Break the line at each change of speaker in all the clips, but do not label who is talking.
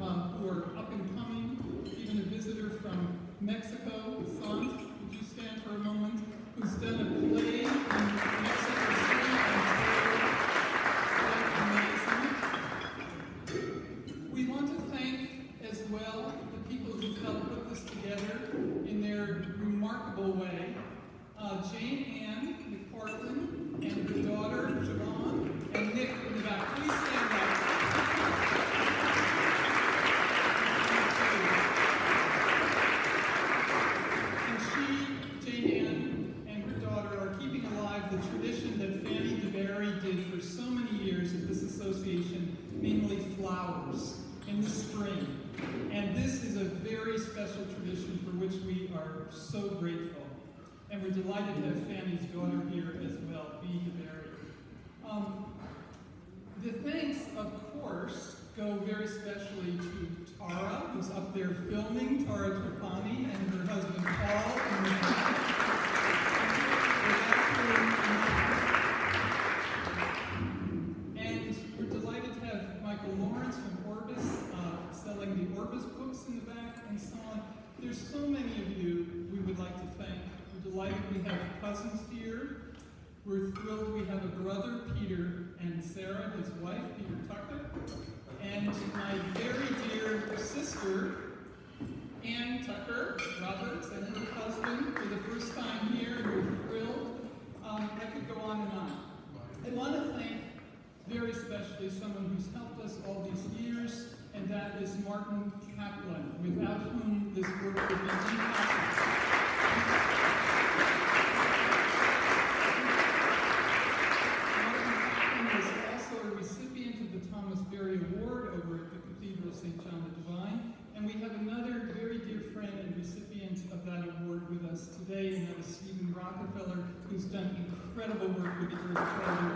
who are up and coming, even a visitor from Mexico, Sant, would you stand for a moment, who's done a play in Mexico City and amazing. We want to thank as well the people who helped put this together in their remarkable way. Jane Ann McPartland and her daughter, Javon, and Nick in the back. Please stand up. And Jane Ann, and her daughter are keeping alive the tradition that Fanny DeBerry did for so many years at this association, namely flowers in the spring. And this is a very special tradition for which we are so grateful. And we're delighted to have Fanny's daughter here as well, Bee DeBerry. The thanks, of course, go very specially to Tara, who's up there filming, Tara Trapani, and her husband Paul. And we're delighted to have Michael Lawrence from Orbis, selling the Orbis books in the back, and so on. There's so many of you we would like to thank. We're delighted we have cousins here. We're thrilled we have a brother, Peter, and Sarah, his wife, Peter Tucker, and my very dear sister, Ann Tucker Roberts, and her husband for the first time here, and we're thrilled. I could go on and on. I want to thank very especially someone who's helped us all these years, and that is Martin Kaplan, without whom this work would be impossible. Award over at the Cathedral of St. John the Divine, and we have another very dear friend and recipient of that award with us today, and that is Stephen Rockefeller, who's done incredible work with the Earth Charter.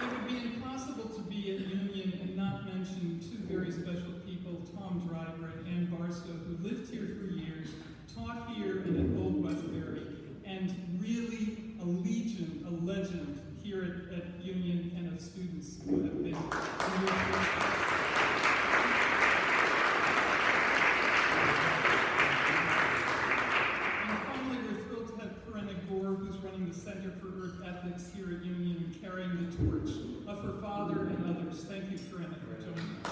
It would be impossible to be at Union and not mention two very special people, Tom Driver and Ann Barstow, who lived here for years, taught here and at Old Westbury, and really a legion, a legend here at Union, and of students who have been And finally, we're thrilled to have Corinna Gore, who's running the Center for Earth Ethics here at Union, and carrying the torch of her father and others. Thank you, Corinna, for joining us.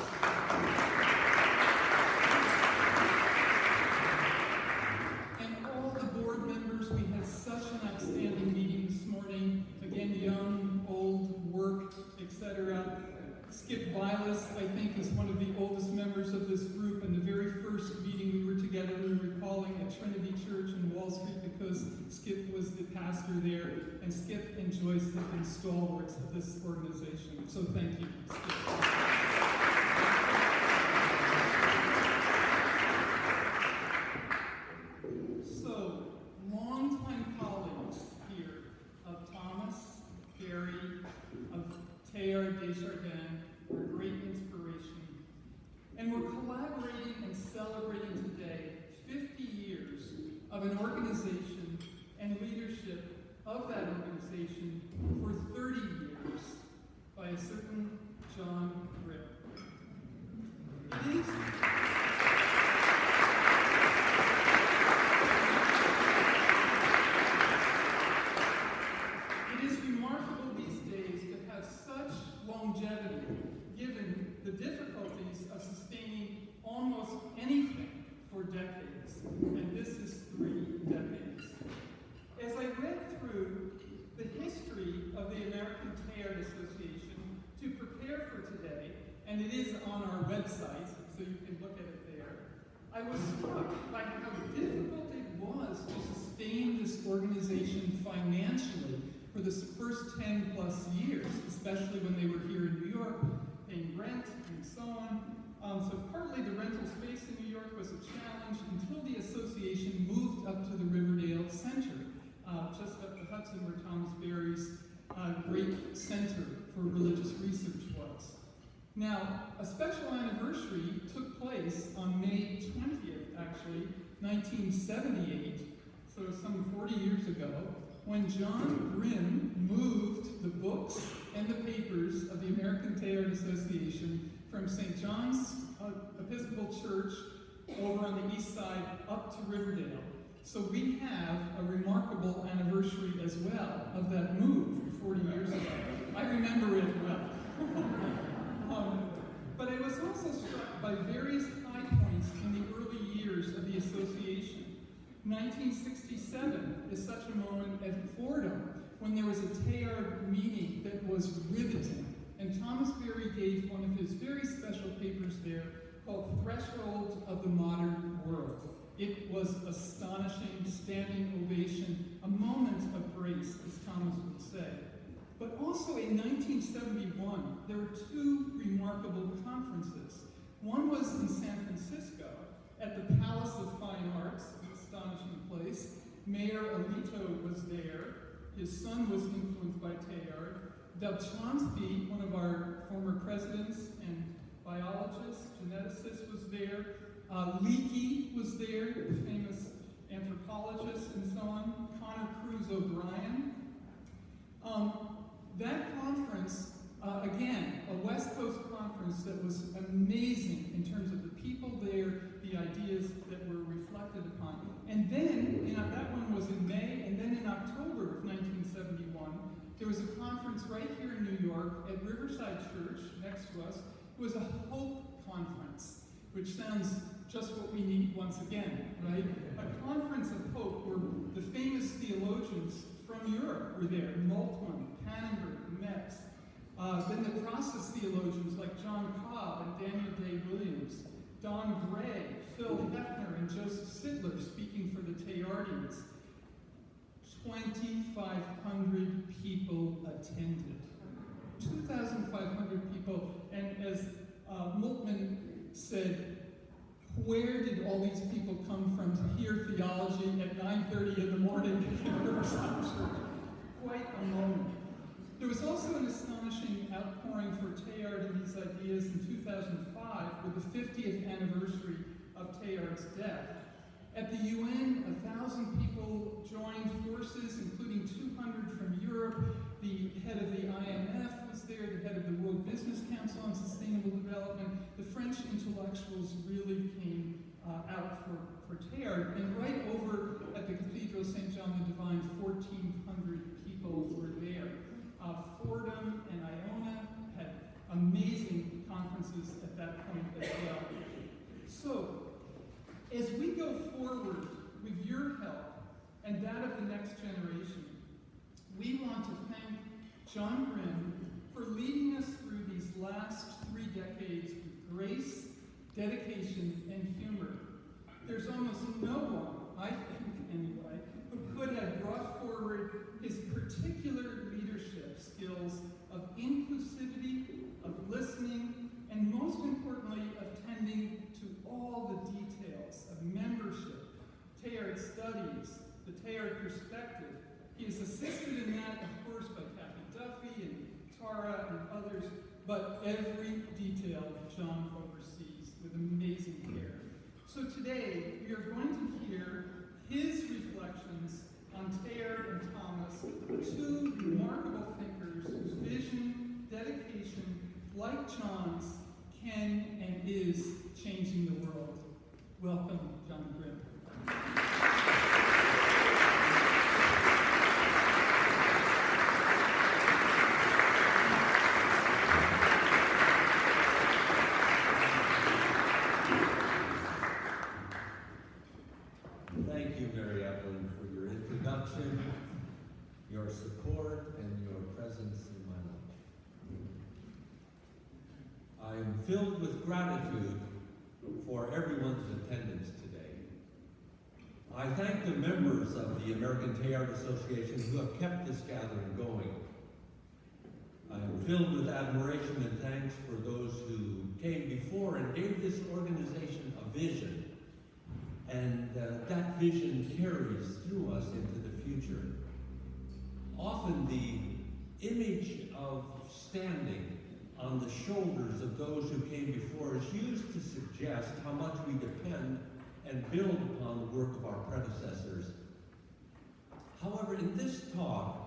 Such an outstanding meeting this morning. Again, young, old, work, etc. Skip Vilas, I think, is one of the oldest members of this group, and the very first meeting we were together, we were calling at Trinity Church in Wall Street because Skip was the pastor there, and Skip and Joyce have been stalwarts of this organization. So thank you, Skip. Teilhard are a great inspiration. And we're collaborating and celebrating today 50 years of an organization and leadership of that organization for 30 years by a certain John Gripp. It is remarkable these days to have such longevity, given the difficulties of sustaining almost anything for decades, and this is 3 decades. As I read through the history of the American Teilhard Association to prepare for today, and it is on our website, so you can look at it there, I was struck by how difficult it was to sustain this organization financially for the first 10 plus years, especially when they were here in New York, paying rent and so on. So partly the rental space in New York was a challenge until the association moved up to the Riverdale Center, just up the Hudson where Thomas Berry's great center for religious research was. Now, a special anniversary took place on May 20th, actually, 1978, so some 40 years ago, when John Grimm moved the books and the papers of the American Teilhard Association from St. John's Episcopal Church over on the east side up to Riverdale. So we have a remarkable anniversary as well of that move 40 years ago. I remember it well. But I was also struck by various high points in the early years of the association. 1967 is such a moment at Fordham when there was a Teilhard meeting that was riveting. And Thomas Berry gave one of his very special papers there called Threshold of the Modern World. It was astonishing, standing ovation, a moment of grace, as Thomas would say. But also in 1971, there were two remarkable conferences. One was in San Francisco at the Palace of Fine Arts, an astonishing place. Mayor Alito was there. His son was influenced by Teilhard. Doug Chomsky, one of our former presidents and biologists, geneticist, was there. Leakey was there, the famous anthropologist, and so on. Connor Cruz O'Brien. That conference, again, a West Coast conference that was amazing in terms of the people there, the ideas that were reflected upon. And then, that one was in May, and then in October of 1971, there was a conference right here in New York at Riverside Church, next to us. It was a Hope Conference, which sounds just what we need once again, right? A conference of hope where the famous theologians from Europe were there, Moltmann, Pannenberg, Metz. Then the process theologians like John Cobb and Daniel Day Williams, Don Gray, Phil Hefner, and Joseph Sidler speaking for the Teilhardians. 2,500 people attended. 2,500 people, and as Moltmann said, where did all these people come from to hear theology at 9:30 in the morning in Riverside Church? Quite a moment. There was also an astonishing outpouring for Teilhard and these ideas in 2005 with the 50th anniversary of Teilhard's death. At the UN, 1,000 people joined forces, including 200 from Europe. The head of the IMF was there, the head of the World Business Council on Sustainable Development. The French intellectuals really came out for Teilhard. And right over at the Cathedral St. John the Divine, 1,400 people were there. Fordham and Iona had amazing conferences at that point as well. So, as we go forward with your help and that of the next generation, we want to thank John Grimm for leading us through these last 3 decades with grace, dedication, and humor. There's almost no one, I think anyway, who could have brought forward his particular leadership skills of inclusivity, of listening, and most importantly, of tending to all the details of membership, Teilhard studies, the Teilhard perspective. He is assisted in that, of course, by Kathy Duffy and Tara and others, but every detail John oversees with amazing care. So today, we are going to hear his reflections on Teilhard and Thomas, 2 remarkable thinkers whose vision, dedication, like John's, can and is changing the world. Welcome, John Grimm.
Thank you, Mary Evelyn, for your introduction, your support, and your presence in my life. I am filled with gratitude for everyone's attendance today. I thank the members of the American Teilhard Association who have kept this gathering going. I am filled with admiration and thanks for those who came before and gave this organization a vision. And that vision carries through us into the future. Often the image of standing on the shoulders of those who came before is used to suggest how much we depend and build upon the work of our predecessors. in this talk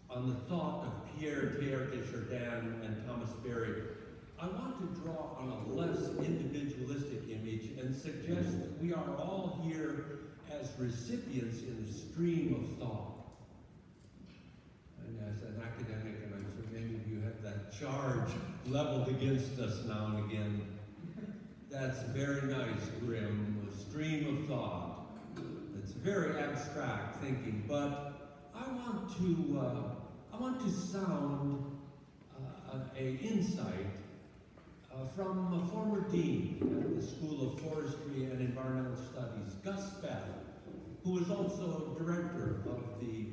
on the thought of Pierre Teilhard de Chardin and Thomas Berry, I want to draw on a less individualistic image and suggest that we are all here as recipients in the stream of thought. And as an academic, and I'm sure many of you have that charge leveled against us now and again, that's very nice, Grimm, a stream of thought. It's very abstract thinking, but I want to sound an insight from a former dean at the School of Forestry and Environmental Studies, Gus Beth, who is also director of the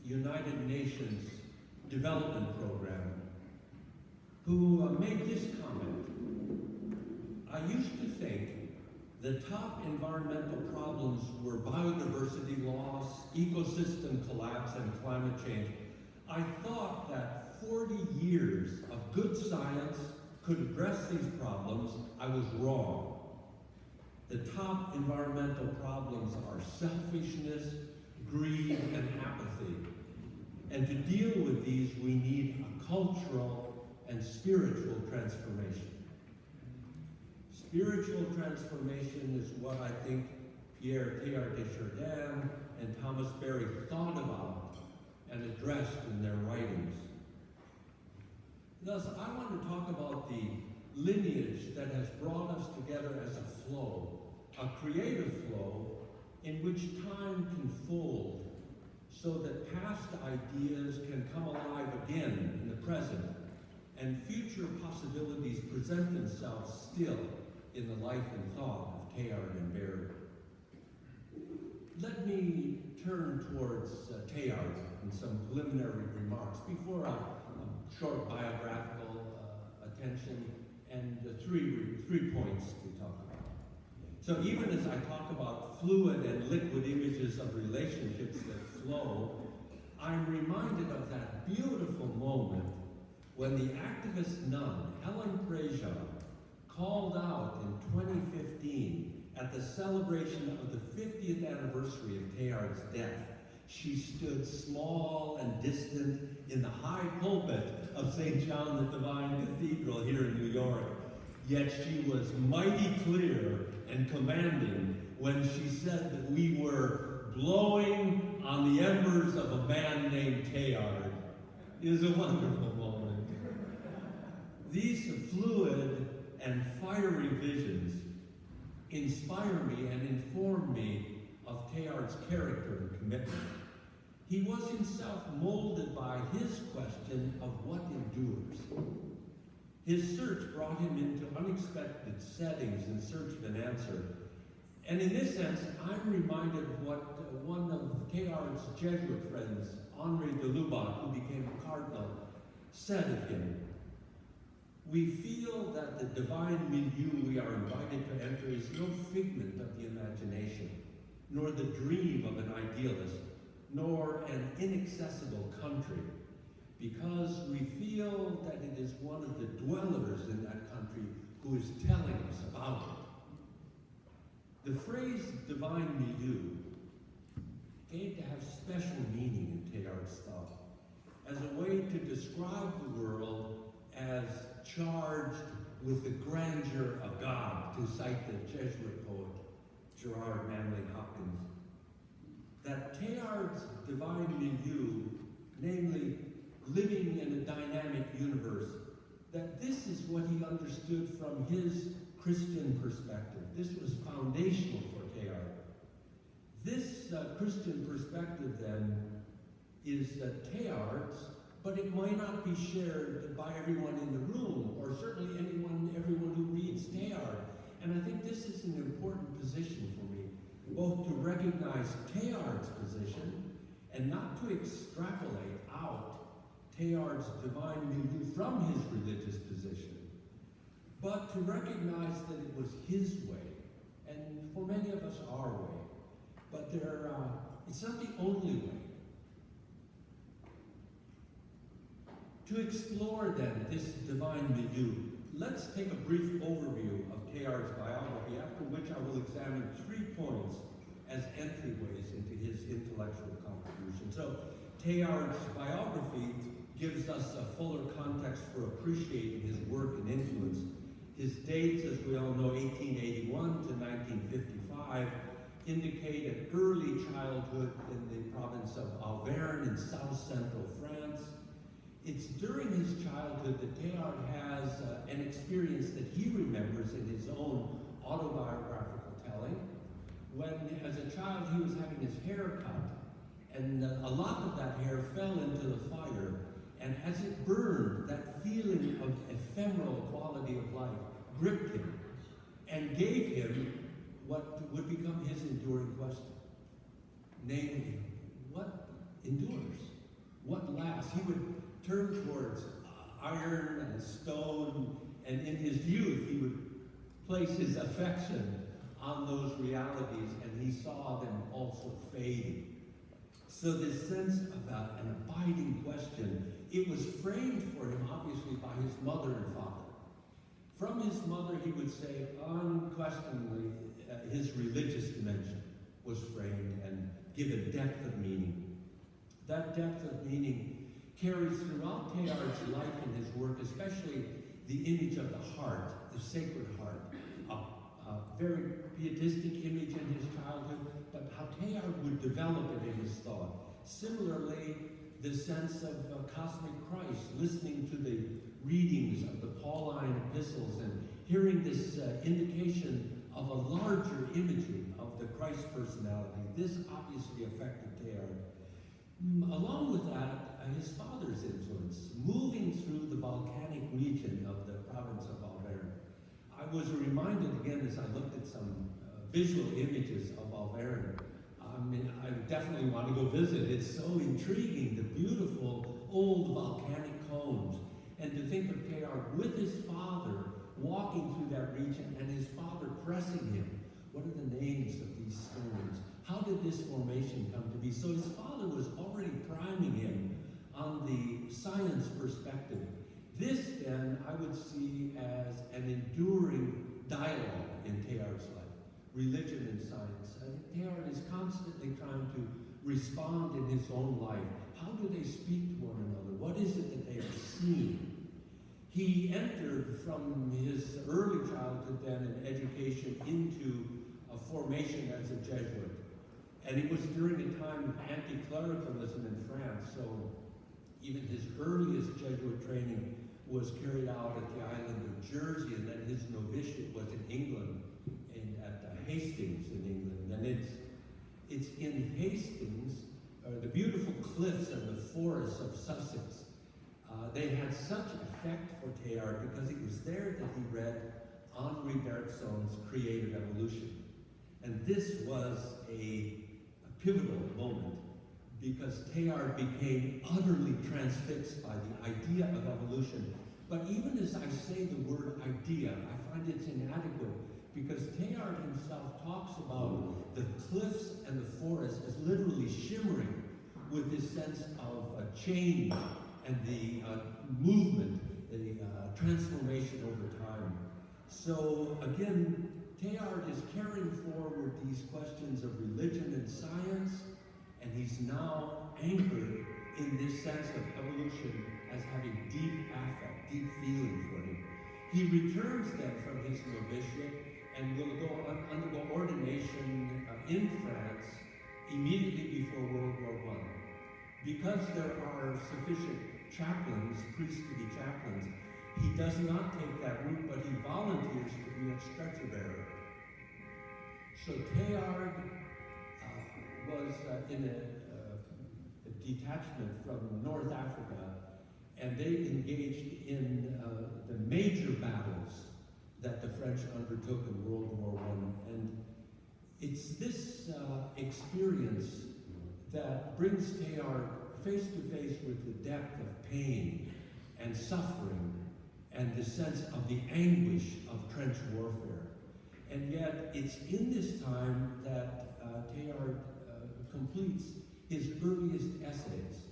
United Nations Development Program, who made this comment. I used to think the top environmental problems were biodiversity loss, ecosystem collapse, and climate change. I thought that 40 years of good science could address these problems. I was wrong. The top environmental problems are selfishness, greed, and apathy. And to deal with these, we need a cultural and spiritual transformation. Spiritual transformation is what I think Pierre Teilhard de Chardin and Thomas Berry thought about and addressed in their writings. Thus, I want to talk about the lineage that has brought us together as a flow, a creative flow in which time can fold so that past ideas can come alive again in the present and future possibilities present themselves still in the life and thought of Teilhard and Berry. Let me turn towards Teilhard in some preliminary remarks before a short biographical attention and three points to talk about. So even as I talk about fluid and liquid images of relationships that flow, I'm reminded of that beautiful moment when the activist nun, Helen Prejean, called out in 2015 at the celebration of the 50th anniversary of Teilhard's death. She stood small and distant in the high pulpit of St. John the Divine Cathedral here in New York. Yet she was mighty clear and commanding when she said that we were blowing on the embers of a man named Teilhard. It is a wonderful moment. These fluid and fiery visions inspire me and inform me of Teilhard's character and commitment. He was himself molded by his question of what endures. His search brought him into unexpected settings in search of an answer. And in this sense, I'm reminded of what one of Teilhard's Jesuit friends, Henri de Lubac, who became a cardinal, said of him. We feel that the divine milieu we are invited to enter is no figment of the imagination, nor the dream of an idealist, nor an inaccessible country, because we feel that it is one of the dwellers in that country who is telling us about it. The phrase divine milieu came to have special meaning in Teilhard's thought, as a way to describe the world as charged with the grandeur of God, to cite the Jesuit poet Gerard Manley Hopkins. That Teilhard's divine milieu, namely living in a dynamic universe, that this is what he understood from his Christian perspective. This was foundational for Teilhard. This Christian perspective, then, is Teilhard's, but it might not be shared by everyone in the room, or certainly everyone who reads Teilhard. And I think this is an important position for me, both to recognize Teilhard's position and not to extrapolate out Teilhard's divine milieu from his religious position, but to recognize that it was his way, and for many of us, our way. But it's not the only way. To explore, then, this divine milieu, let's take a brief overview of Teilhard's biography, after which I will examine 3 points as entryways into his intellectual contribution. So Teilhard's biography gives us a fuller context for appreciating his work and influence. His dates, as we all know, 1881 to 1955, indicate an early childhood in the province of Auvergne in south-central France. It's during his childhood that Teilhard has an experience that he remembers in his own autobiographical telling. When, as a child, he was having his hair cut, and a lot of that hair fell into the fire, and as it burned, that feeling of ephemeral quality of life gripped him and gave him what would become his enduring question. Namely, what endures? What lasts? He would turn towards iron and stone, and in his youth he would place his affection on those realities, and he saw them also fading. So this sense of an abiding question, it was framed for him obviously by his mother and father. From his mother, he would say, unquestionably, his religious dimension was framed and given depth of meaning. That depth of meaning carries throughout Teilhard's life and his work, especially the image of the heart, the sacred heart, a very pietistic image in his childhood, but how Teilhard would develop it in his thought. Similarly, the sense of cosmic Christ, listening to the readings of the Pauline epistles and hearing this indication of a larger imagery of the Christ personality. This obviously affected Teilhard. Along with that, his father's influence, moving through the volcanic region of the province of Auvergne. I was reminded again as I looked at some visual images of Auvergne. I mean, I definitely want to go visit. It's so intriguing, the beautiful old volcanic cones. And to think of Teilhard with his father walking through that region and his father pressing him. What are the names of these stones? How did this formation come to be? So his father was already priming him on the science perspective. This, then, I would see as an enduring dialogue in Teilhard's life, religion and science. Teilhard is constantly trying to respond in his own life. How do they speak to one another? What is it that they have seen? He entered from his early childhood then in education into a formation as a Jesuit. And it was during a time of anti-clericalism in France, so even his earliest Jesuit training was carried out at the island of Jersey, and then his novitiate was in England, at Hastings in England. And it's in Hastings, the beautiful cliffs and the forests of Sussex. They had such effect for Teilhard because it was there that he read Henri Bergson's Creative Evolution. And this was a pivotal moment because Teilhard became utterly transfixed by the idea of evolution. But even as I say the word idea, I find it's inadequate because Teilhard himself talks about the cliffs and the forest as literally shimmering with this sense of change and the movement, the transformation over time. So again, Teilhard is carrying forward these questions of religion and science, and he's now anchored in this sense of evolution as having deep affect, deep feeling for him. He returns then from his novitiate and will undergo ordination in France immediately before World War I. Because there are sufficient chaplains, priests to be chaplains, he does not take that route, but he volunteers to be a stretcher bearer. So Teilhard was in a detachment from North Africa, and they engaged in the major battles that the French undertook in World War I. And it's this experience that brings Teilhard face to face with the depth of pain and suffering and the sense of the anguish of trench warfare. And yet, it's in this time that Teilhard completes his earliest essays,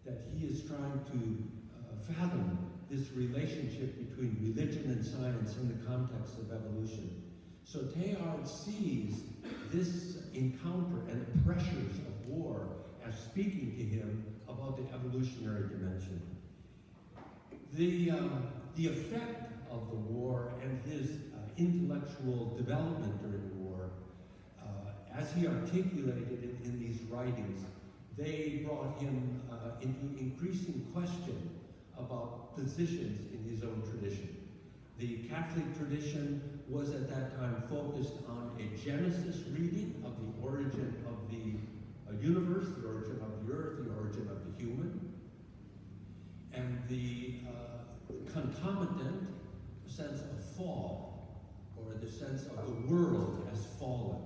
that he is trying to fathom this relationship between religion and science in the context of evolution. So Teilhard sees this encounter and the pressures of war as speaking to him about the evolutionary dimension. The effect of the war and his intellectual development during the war, as he articulated it in these writings, they brought him into increasing question about positions in his own tradition. The Catholic tradition was at that time focused on a Genesis reading of the origin of the universe, the origin of the earth, the origin of the human, and the concomitant sense of fall, or the sense of the world as fallen.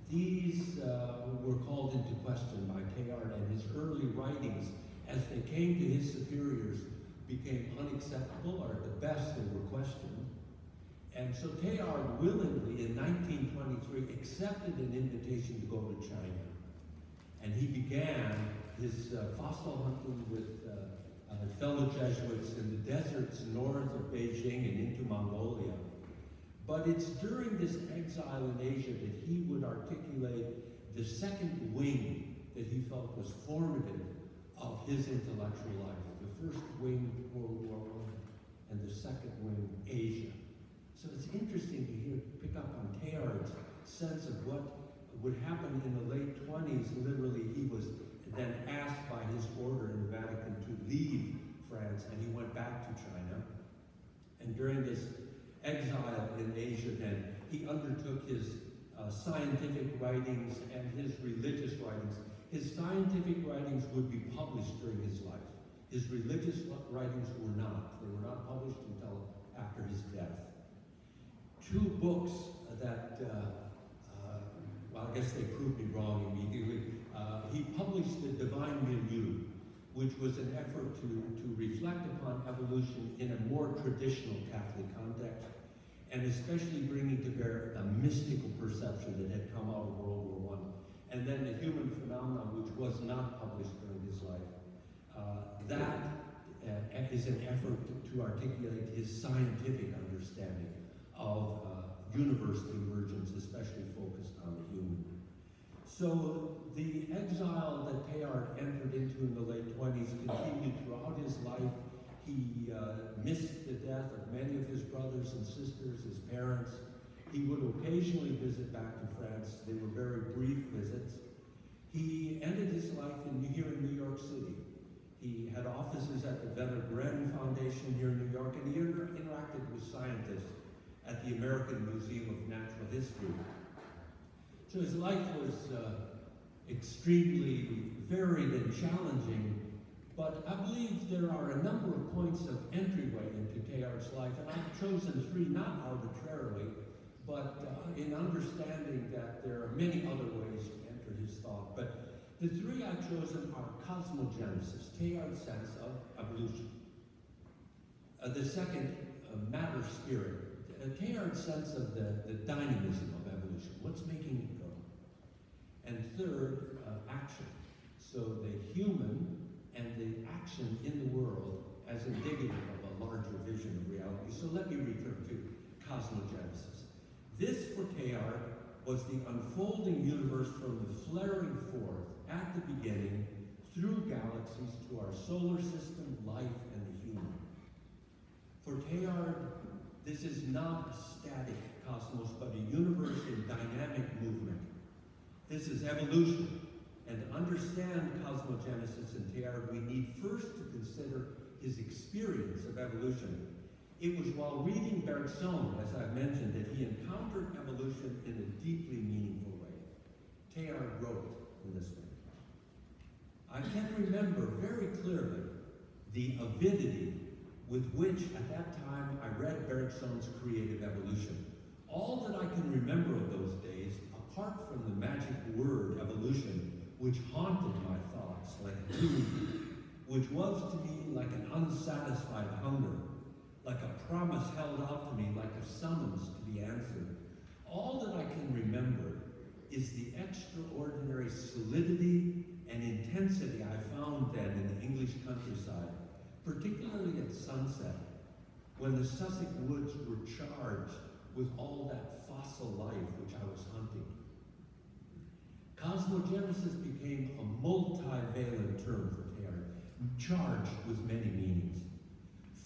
These were called into question by Teilhard, and his early writings, as they came to his superiors, became unacceptable, or at the best they were questioned. And so Teilhard willingly, in 1923, accepted an invitation to go to China. And he began his fossil hunting with fellow Jesuits in the deserts north of Beijing and into Mongolia. But it's during this exile in Asia that he would articulate the second wing that he felt was formative of his intellectual life. The first wing, World War I, and the second wing, Asia. So it's interesting to pick up on Teilhard's sense of what would happen in the late 20s. Literally, he was then asked by his order in the Vatican to leave France, and he went back to China. And during this exile in Asia, then, he undertook his scientific writings and his religious writings. His scientific writings would be published during his life. His religious writings were not. They were not published until after his death. Two books that, well, I guess they proved me wrong immediately. He published The Divine Milieu, which was an effort to reflect upon evolution in a more traditional Catholic context, and especially bringing to bear a mystical perception that had come out of World War I. And then The Human Phenomenon, which was not published during his life. That is an effort to articulate his scientific understanding of universe emergence, especially focused on the human. So the exile that Teilhard entered into in the late 20s continued throughout his life. He missed the death of many of his brothers and sisters, his parents. He would occasionally visit back to France. They were very brief visits. He ended his life here in New York City. He had offices at the Venner Gren Foundation here in New York, and he interacted with scientists at the American Museum of Natural History. So his life was extremely varied and challenging, but I believe there are a number of points of entryway into Teilhard's life, and I've chosen three not arbitrarily, but in understanding that there are many other ways to enter his thought. But the three I've chosen are cosmogenesis, Teilhard's sense of evolution. The second, matter-spirit, Teilhard's sense of the dynamism of evolution, what's making it go. And third, action. So the human and the action in the world as indicative of a larger vision of reality. So let me return to cosmogenesis. This, for Teilhard, was the unfolding universe from the flaring forth at the beginning through galaxies to our solar system, life, and the human. For Teilhard, this is not a static cosmos, but a universe in dynamic movement. This is evolution. And to understand cosmogenesis in Teilhard, we need first to consider his experience of evolution. It was while reading Bergson, as I've mentioned, that he encountered evolution in a deeply meaningful way. Teilhard wrote in this way. I can remember very clearly the avidity with which, at that time, I read Bergson's Creative Evolution. All that I can remember of those days, apart from the magic word evolution, which haunted my thoughts like a tomb, which was to me like an unsatisfied hunger, like a promise held out to me, like a summons to be answered. All that I can remember is the extraordinary solidity and intensity I found then in the English countryside, particularly at sunset, when the Sussex woods were charged with all that fossil life which I was hunting. Cosmogenesis became a multivalent term for Teilhard, charged with many meanings.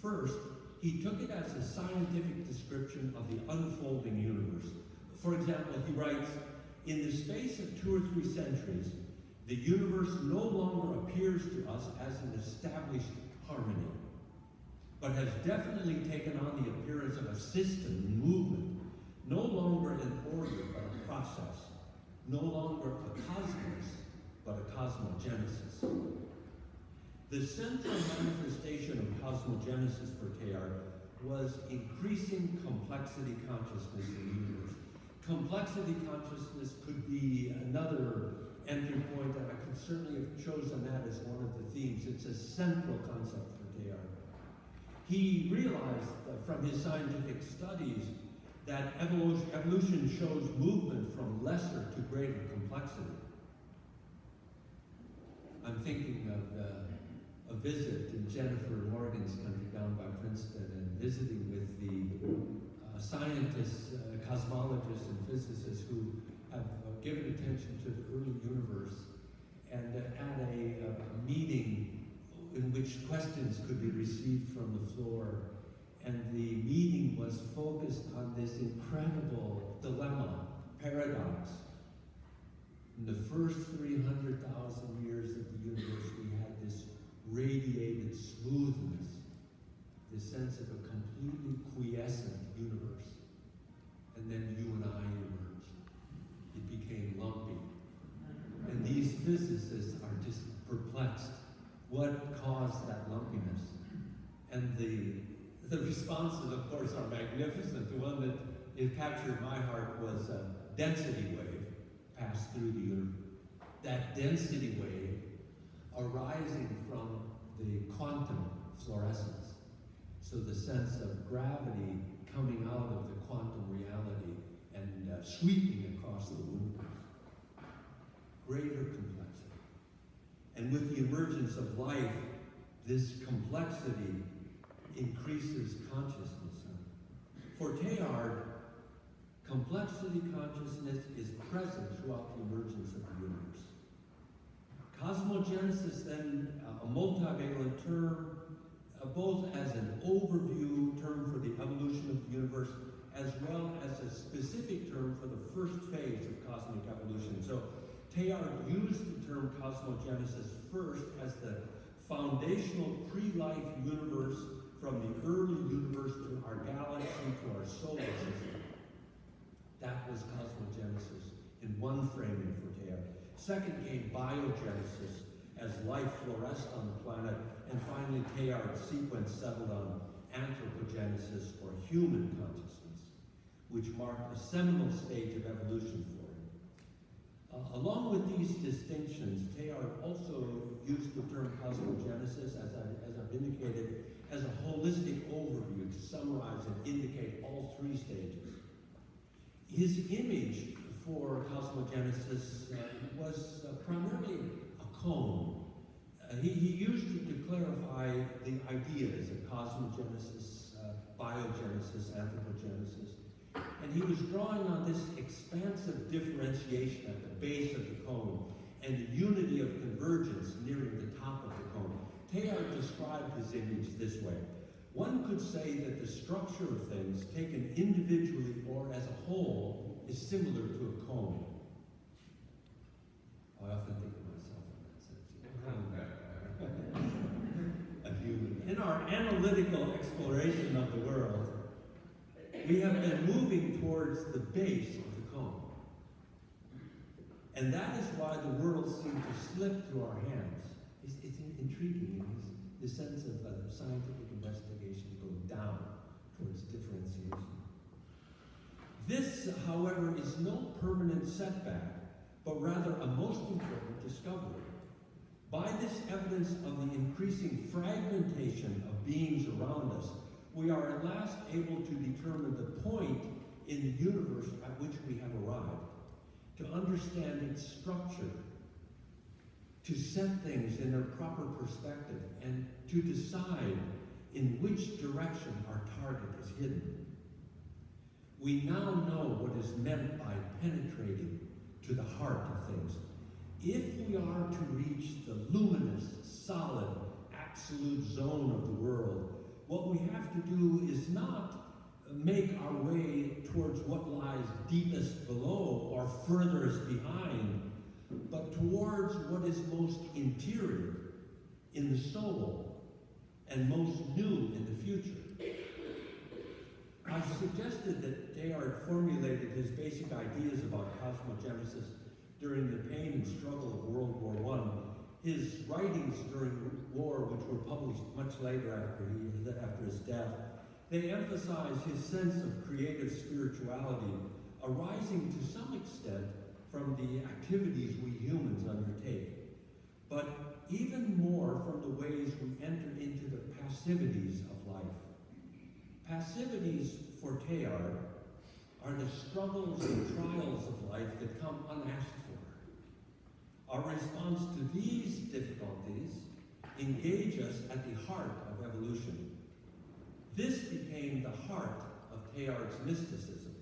First, he took it as a scientific description of the unfolding universe. For example, he writes, "In the space of 2 or 3 centuries, the universe no longer appears to us as an established harmony, but has definitely taken on the appearance of a system in movement, no longer an order but a process, no longer a cosmos but a cosmogenesis." The central manifestation of cosmogenesis for Teilhard was increasing complexity consciousness in the universe. Complexity consciousness could be another entry point, and I could certainly have chosen that as one of the themes. It's a central concept for Teilhard. He realized from his scientific studies that evolution shows movement from lesser to greater complexity. I'm thinking of a visit in Jennifer Morgan's country down by Princeton and visiting with the scientists, cosmologists, and physicists who have given attention to the early universe, and at a meeting in which questions could be received from the floor. And the meeting was focused on this incredible dilemma, paradox. In the first 300,000 years of the universe, we had this radiated smoothness, this sense of a completely quiescent universe. And then you and I emerged. It became lumpy. And these physicists are just perplexed. What caused that lumpiness? And the responses, of course, are magnificent. The one that captured my heart was a density wave passed through the universe. That density wave arising from the quantum fluorescence. So the sense of gravity coming out of the quantum reality and sweeping across the universe. Greater complexity. And with the emergence of life, this complexity increases consciousness. For Teilhard, complexity consciousness is present throughout the emergence of the universe. Cosmogenesis, then, a multivalent term, both as an overview term for the evolution of the universe, as well as a specific term for the first phase of cosmic evolution. So Teilhard used the term cosmogenesis first as the foundational pre-life universe from the early universe to our galaxy, to our solar system. That was cosmogenesis in one framing for Teilhard. Second came biogenesis, as life flourished on the planet. And finally, Teilhard's sequence settled on anthropogenesis, or human consciousness, which marked a seminal stage of evolution for him. Along with these distinctions, Teilhard also used the term cosmogenesis, as I've indicated, as a holistic overview to summarize and indicate all 3 stages. His image for cosmogenesis was primarily a cone. He used it to clarify the ideas of cosmogenesis, biogenesis, anthropogenesis. And he was drawing on this expansive differentiation at the base of the cone and the unity of convergence nearing the top of the cone. Teilhard described his image this way. One could say that the structure of things, taken individually or as a whole, is similar to a cone. I often think of myself in that sense. A human. In our analytical exploration of the world, we have been moving towards the base of the cone. And that is why the world seemed to slip through our hands. It's intriguing in the sense of scientific investigation going down towards differentiation. This, however, is no permanent setback, but rather a most important discovery. By this evidence of the increasing fragmentation of beings around us, we are at last able to determine the point in the universe at which we have arrived, to understand its structure, to set things in their proper perspective, and to decide in which direction our target is hidden. We now know what is meant by penetrating to the heart of things. If we are to reach the luminous, solid, absolute zone of the world, what we have to do is not make our way towards what lies deepest below or furthest behind, but towards what is most interior in the soul and most new in the future. I suggested that Teilhard formulated his basic ideas about cosmogenesis during the pain and struggle of World War I. His writings during war, which were published much later after his death, they emphasize his sense of creative spirituality arising to some extent from the activities we humans undertake, but even more from the ways we enter into the passivities of life. Passivities for Teilhard are the struggles and trials of life that come unasked for. Our response to these difficulties engage us at the heart of evolution. This became the heart of Teilhard's mysticism,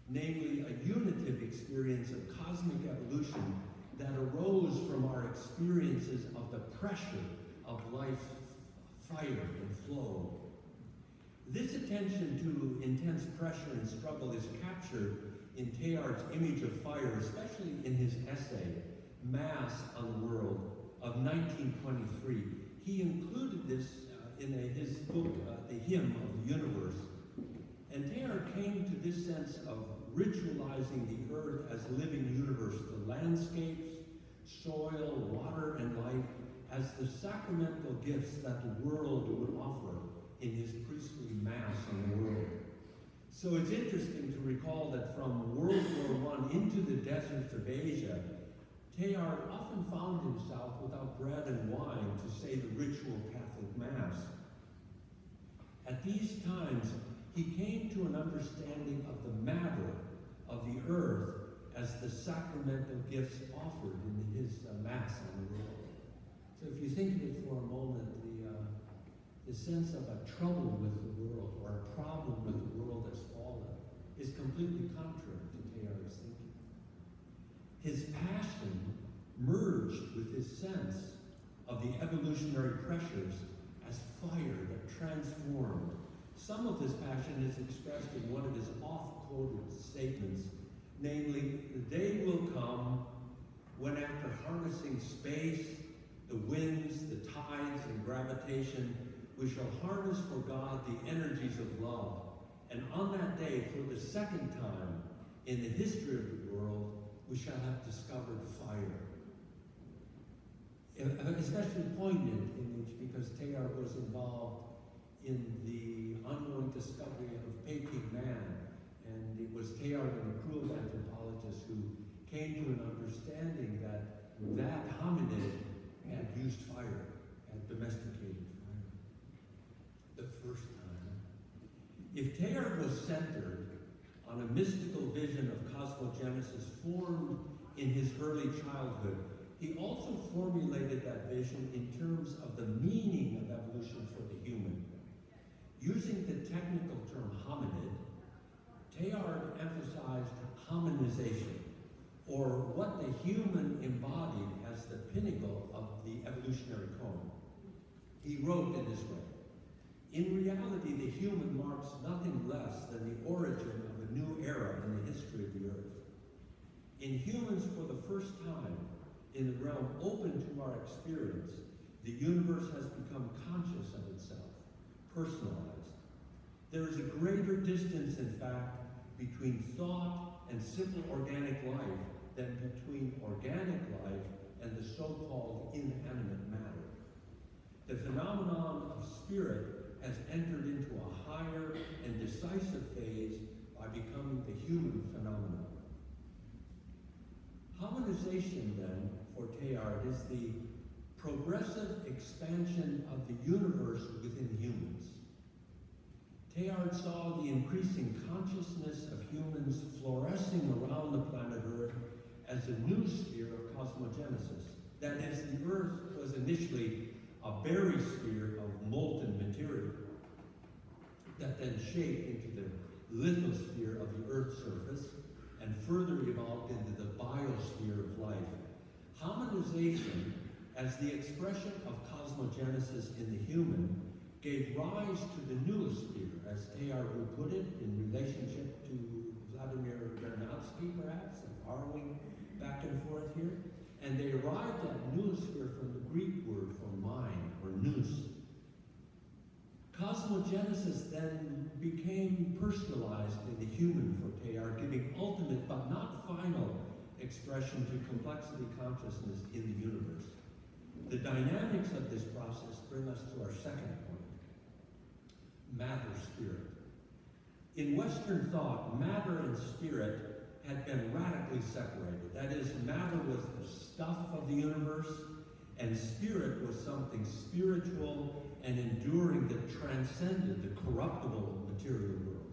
namely a unitive experience of cosmic evolution that arose from our experiences of the pressure of life's fire and flow. This attention to intense pressure and struggle is captured in Teilhard's image of fire, especially in his essay, Mass on the World, of 1923. He included this in his book, The Hymn of the Universe. And Teilhard came to this sense of ritualizing the earth as a living universe, the landscapes, soil, water, and life as the sacramental gifts that the world would offer in his priestly Mass on the world. So it's interesting to recall that from World War I into the deserts of Asia, Teilhard often found himself without bread and wine to say the ritual Catholic Mass. At these times, he came to an understanding of the matter of the earth as the sacramental gifts offered in his Mass on the world. So if you think of it for a moment, the sense of a trouble with the world or a problem with the world that's fallen is completely contrary to Teilhard's thinking. His passion merged with his sense of the evolutionary pressures as fire that transformed. Some of this passion is expressed in one of his oft-quoted statements, namely, the day will come when after harnessing space, the winds, the tides, and gravitation, we shall harness for God the energies of love. And on that day, for the second time in the history of the world, we shall have discovered fire. Especially poignant image because Teilhard was involved in the ongoing discovery of Peking man. And it was Teilhard and a crew of anthropologists who came to an understanding that hominid had used fire, had domesticated fire. The first time. If Teilhard was centered on a mystical vision of cosmogenesis formed in his early childhood, he also formulated that vision in terms of the meaning of evolution for the human. Using the technical term hominid, Teilhard emphasized hominization, or what the human embodied as the pinnacle of the evolutionary cone. He wrote in this way, in reality, the human marks nothing less than the origin of a new era in the history of the earth. In humans, for the first time, in the realm open to our experience, the universe has become conscious of itself, personalized. There is a greater distance, in fact, between thought and simple organic life than between organic life and the so-called inanimate matter. The phenomenon of spirit has entered into a higher and decisive phase by becoming the human phenomenon. Hominization, then, for Teilhard is the progressive expansion of the universe within humans. Teilhard saw the increasing consciousness of humans fluorescing around the planet Earth as a new sphere of cosmogenesis. That is, the Earth was initially a barysphere of molten material that then shaped into the lithosphere of the Earth's surface, and further evolved into the biosphere of life. Hominization, as the expression of cosmogenesis in the human, gave rise to the noosphere, as Teilhard would put it, in relationship to Vladimir Vernadsky, perhaps, and borrowing back and forth here. And they arrived at noosphere from the Greek word for mind, or nous. Cosmogenesis then became personalized in the human for Teilhard, giving ultimate but not final expression to complexity consciousness in the universe. The dynamics of this process bring us to our second point, matter-spirit. In Western thought, matter and spirit had been radically separated. That is, matter was the stuff of the universe, and spirit was something spiritual and enduring that transcended the corruptible material world.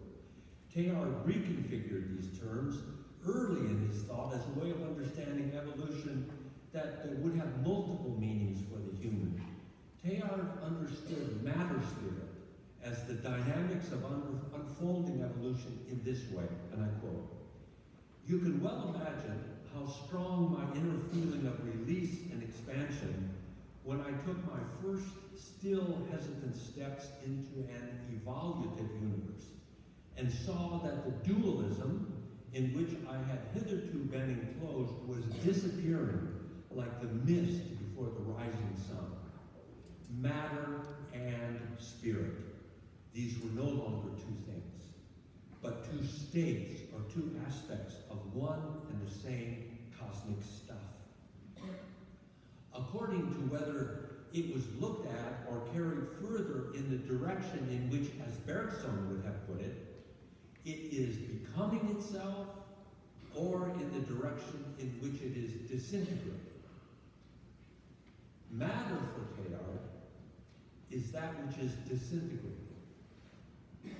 Teilhard reconfigured these terms early in his thought as a way of understanding evolution that would have multiple meanings for the human. Teilhard understood matter-spirit as the dynamics of unfolding evolution in this way, and I quote, "You can well imagine how strong my inner feeling of release and expansion when I took my first still hesitant steps into an evolutive universe and saw that the dualism in which I had hitherto been enclosed was disappearing like the mist before the rising sun. Matter and spirit. These were no longer two things, but two states or two aspects of one and the same cosmic stuff." According to whether it was looked at or carried further in the direction in which, as Bergson would have put it, it is becoming itself, or in the direction in which it is disintegrating. Matter for Teilhard is that which is disintegrating,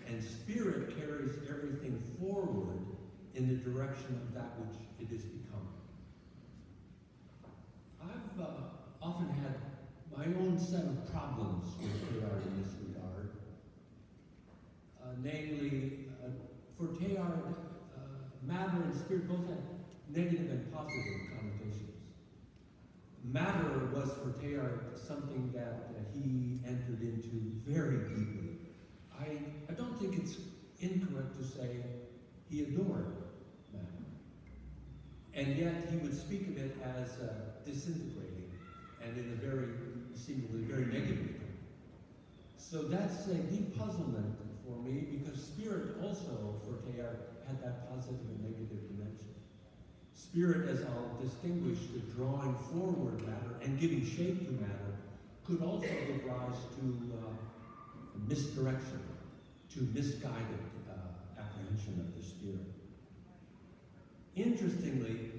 and spirit carries everything forward in the direction of that which it is becoming. I've often had my own set of problems with Teilhard in this regard. Namely, for Teilhard, matter and spirit both have negative and positive connotations. Matter was for Teilhard something that he entered into very deeply. I don't think it's incorrect to say he adored matter. And yet he would speak of it as disintegrating, and in a very, seemingly very negative way. So that's a deep puzzlement for me, because spirit also for Teilhard had that positive and negative dimension. Spirit, as I'll distinguish, the drawing forward matter and giving shape to matter, could also give rise to misdirection, to misguided apprehension of the spirit. Interestingly,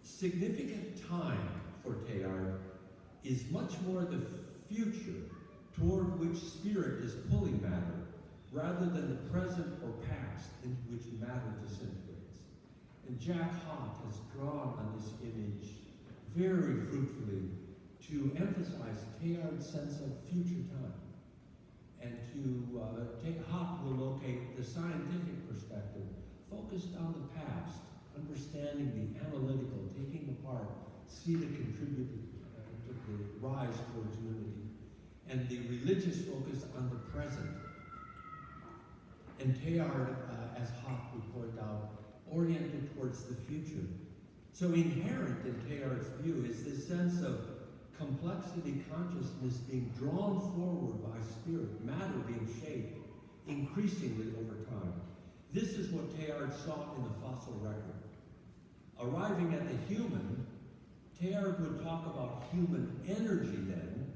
significant time for Teilhard is much more the future toward which spirit is pulling matter, rather than the present or past into which matter disintegrates. And Jack Hott has drawn on this image very fruitfully to emphasize Teilhard's sense of future time. And Hott will locate the scientific perspective focused on the past, understanding the analytical, taking apart, see the contributed to the rise towards unity, and the religious focus on the present. And Teilhard, as Hott would point out, oriented towards the future. So inherent in Teilhard's view is this sense of complexity consciousness being drawn forward by spirit, matter being shaped increasingly over time. This is what Teilhard saw in the fossil record. Arriving at the human, Teilhard would talk about human energy then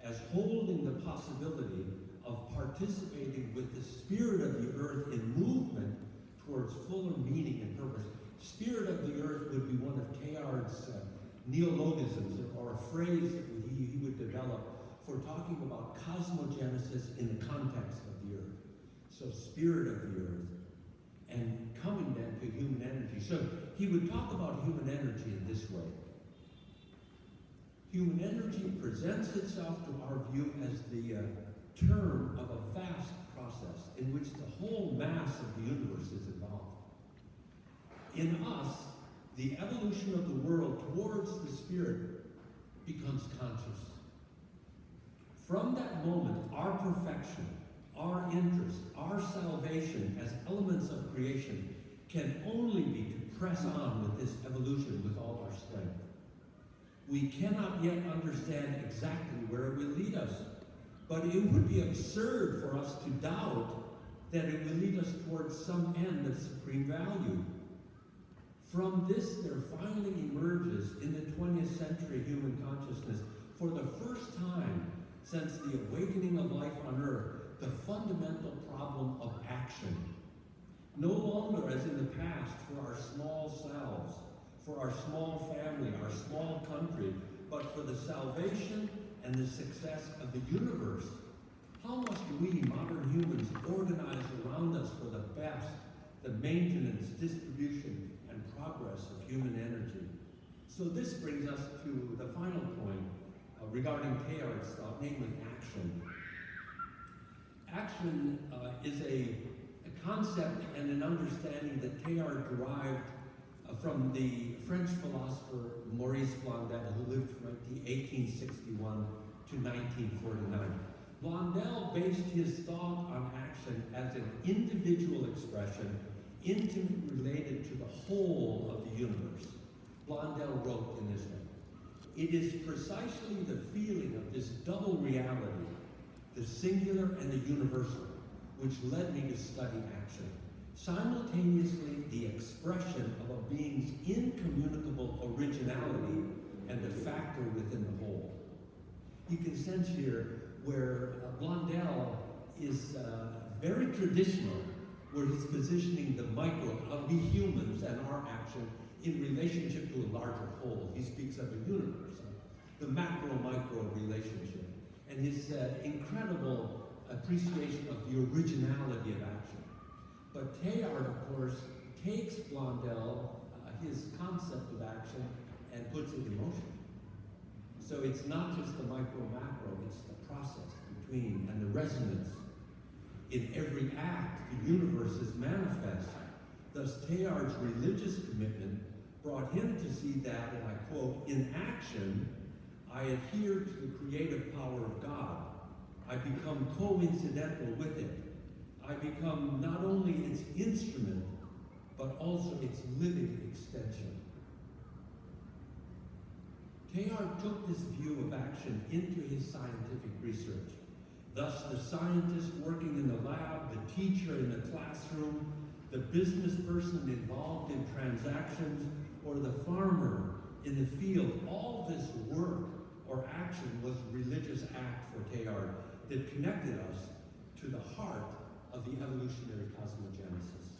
as holding the possibility of participating with the spirit of the earth in movement towards fuller meaning and purpose. Spirit of the earth would be one of Teilhard's neologisms, or a phrase that he would develop for talking about cosmogenesis in the context of the earth. So spirit of the earth, and coming then to human energy. So he would talk about human energy in this way. Human energy presents itself to our view as the term of a vast process in which the whole mass of the universe is involved. In us, the evolution of the world towards the Spirit becomes conscious. From that moment, our perfection, our interest, our salvation as elements of creation can only be to press on with this evolution with all our strength. We cannot yet understand exactly where it will lead us, but it would be absurd for us to doubt that it will lead us towards some end of supreme value. From this, there finally emerges in the 20th century human consciousness, for the first time since the awakening of life on earth, the fundamental problem of action. No longer as in the past for our small selves, for our small family, our small country, but for the salvation and the success of the universe. How must we, modern humans, organize around us for the best, the maintenance, distribution, and progress of human energy? So this brings us to the final point regarding Teilhard's thought, namely action. Action is a concept and an understanding that Teilhard derived from the French philosopher Maurice Blondel, who lived from 1861 to 1949. Blondel based his thought on action as an individual expression, intimately related to the whole of the universe. Blondel wrote in this way, "It is precisely the feeling of this double reality, the singular and the universal, which led me to study action. Simultaneously, the expression of a being's incommunicable originality and a factor within the whole." You can sense here where Blondel is very traditional, where he's positioning the micro of the humans and our action in relationship to a larger whole. He speaks of a universe, the macro-micro relationship, and his incredible appreciation of the originality of action. But Teilhard, of course, takes Blondel, his concept of action, and puts it in motion. So it's not just the micro-macro, it's the process between and the resonance. In every act, the universe is manifest. Thus, Teilhard's religious commitment brought him to see that, and I quote, "In action, I adhere to the creative power of God. I become coincidental with it. I become not only its instrument, but also its living extension." Teilhard took this view of action into his scientific research. Thus, the scientist working in the lab, the teacher in the classroom, the business person involved in transactions, or the farmer in the field, all this work or action was a religious act for Teilhard that connected us to the heart of the evolutionary cosmogenesis.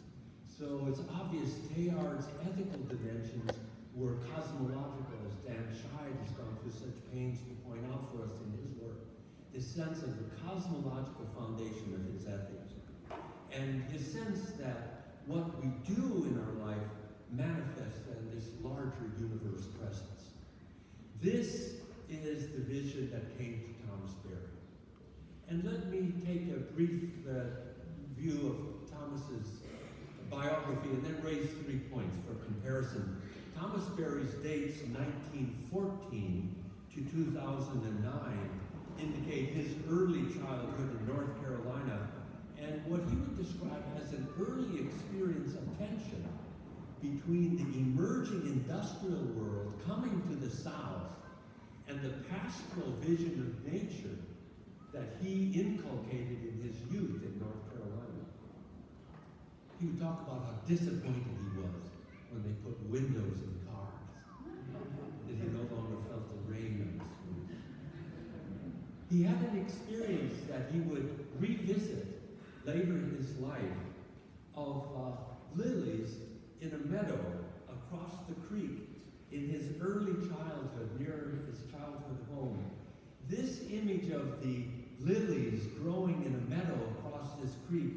So it's obvious Teilhard's ethical dimensions were cosmological, as Dan Scheid has gone through such pains to point out for us in his work. This sense of the cosmological foundation of his ethics. And his sense that what we do in our life manifests in this larger universe presence. This is the vision that came to Thomas Berry. And let me take a brief view of Thomas's biography and then raise 3 points for comparison. Thomas Berry's dates 1914 to 2009 indicate his early childhood in North Carolina and what he would describe as an early experience of tension between the emerging industrial world coming to the south and the pastoral vision of nature that he inculcated in his youth in North Carolina. He would talk about how disappointed he was when they put windows in cars, that he no longer felt the rain on his feet. He had an experience that he would revisit later in his life of lilies in a meadow across the creek in his early childhood, near his childhood home. This image of the lilies growing in a meadow across this creek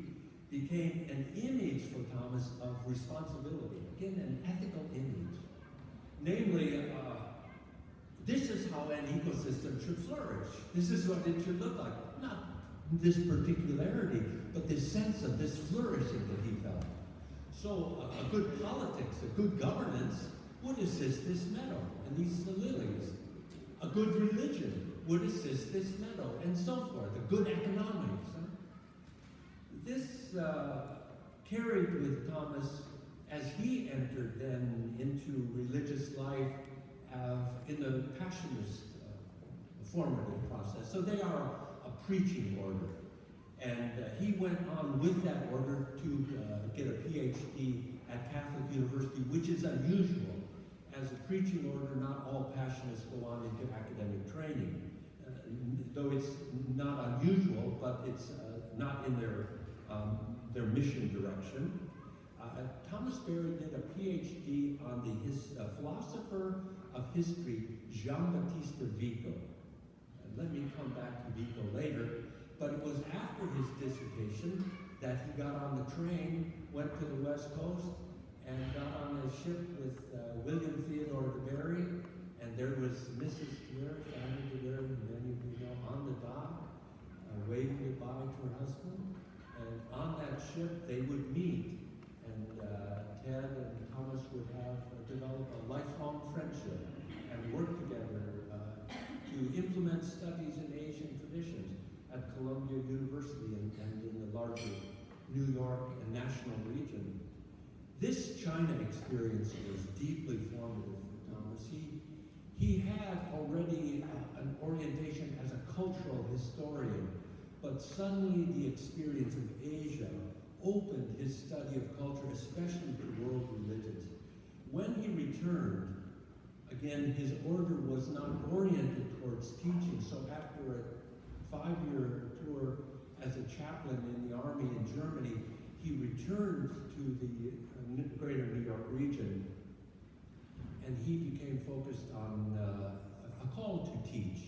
became an image for Thomas of responsibility, again, an ethical image. Namely, this is how an ecosystem should flourish. This is what it should look like. Not this particularity, but this sense of this flourishing that he felt. So a good politics, a good governance would assist this meadow and these lilies. A good religion would assist this meadow, and so forth. A good economics. This carried with Thomas as he entered then into religious life in the Passionist formative process. So they are a preaching order. And he went on with that order to get a PhD at Catholic University, which is unusual. As a preaching order, not all Passionists go on into academic training. Though it's not unusual, but it's not in their mission direction. Thomas Berry did a PhD on the philosopher of history, Jean-Baptiste Vico. Let me come back to Vico later, but it was after his dissertation that he got on the train, went to the West Coast, and got on a ship with William Theodore de Berry, and there was Mrs. DeBerry, Fanny DeBerry, who many of you know, on the dock, waving goodbye to her husband. And on that ship, they would meet, and Ted and Thomas would have developed a lifelong friendship and work together to implement studies in Asian traditions at Columbia University and in the larger New York and national region. This China experience was deeply formative for Thomas. He had already an orientation as a cultural historian, but suddenly the experience of Asia opened his study of culture, especially to world religions. When he returned, again, his order was not oriented towards teaching, so after a 5-year tour as a chaplain in the army in Germany, he returned to the greater New York region, and he became focused on a call to teach.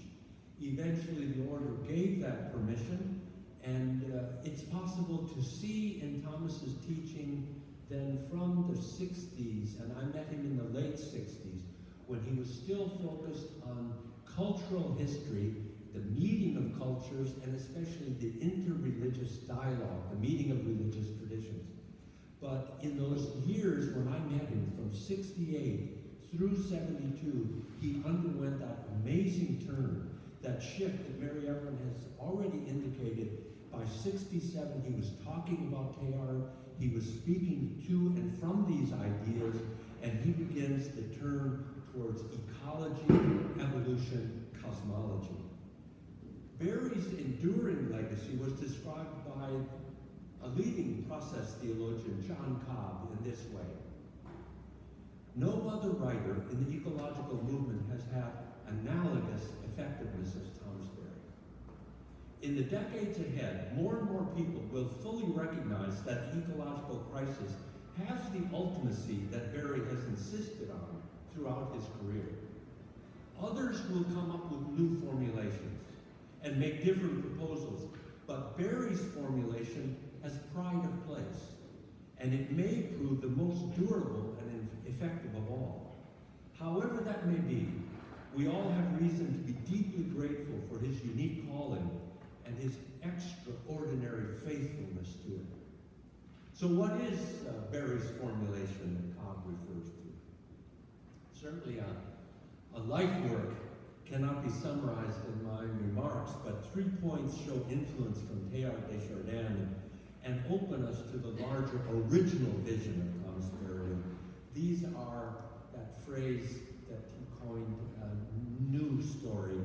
Eventually, the order gave that permission, and it's possible to see in Thomas's teaching then from the 60s, and I met him in the late 60s, when he was still focused on cultural history, the meeting of cultures, and especially the interreligious dialogue, the meeting of religious traditions. But in those years when I met him, from 68 through 72, he underwent that amazing turn, that shift that Mary Evelyn has already indicated. By 67, he was talking about Teilhard, he was speaking to and from these ideas, and he begins the turn towards ecology, evolution, cosmology. Berry's enduring legacy was described by a leading process theologian, John Cobb, in this way. No other writer in the ecological movement has had analogous effectiveness as Thomas Berry. In the decades ahead, more and more people will fully recognize that the ecological crisis has the ultimacy that Berry has insisted on throughout his career. Others will come up with new formulations and make different proposals, but Berry's formulation has pride of place, and it may prove the most durable and effective of all. However that may be, we all have reason to be deeply grateful for his unique calling and his extraordinary faithfulness to it. So what is Berry's formulation that Cobb refers to? Certainly a life work cannot be summarized in my remarks, but 3 points show influence from Teilhard de Chardin and open us to the larger original vision of Thomas Berry. These are that phrase that he coined, a new story.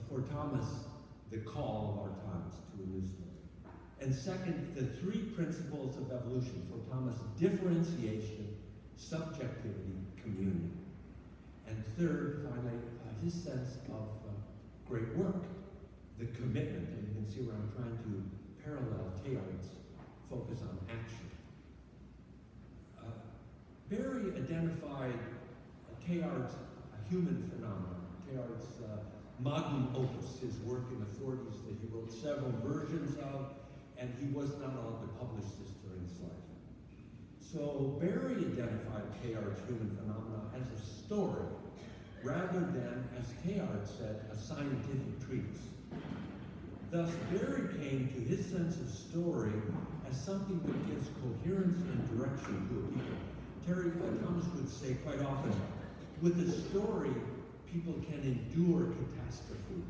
For Thomas, the call of our times to a new story. And second, the 3 principles of evolution. For Thomas, differentiation, subjectivity, communion. And third, finally, his sense of great work, the commitment. And you can see where I'm trying to parallel Teilhard's focus on action. Berry identified Teilhard's human phenomenon, Teilhard's magnum opus, his work in the 40s that he wrote several versions of, and he was not allowed to publish this during his life. So Berry identified Teilhard's human phenomenon as a story, rather than, as Teilhard said, a scientific treatise. Thus, Barry came to his sense of story as something that gives coherence and direction to a people. Terry Thomas would say quite often, with a story, people can endure catastrophe.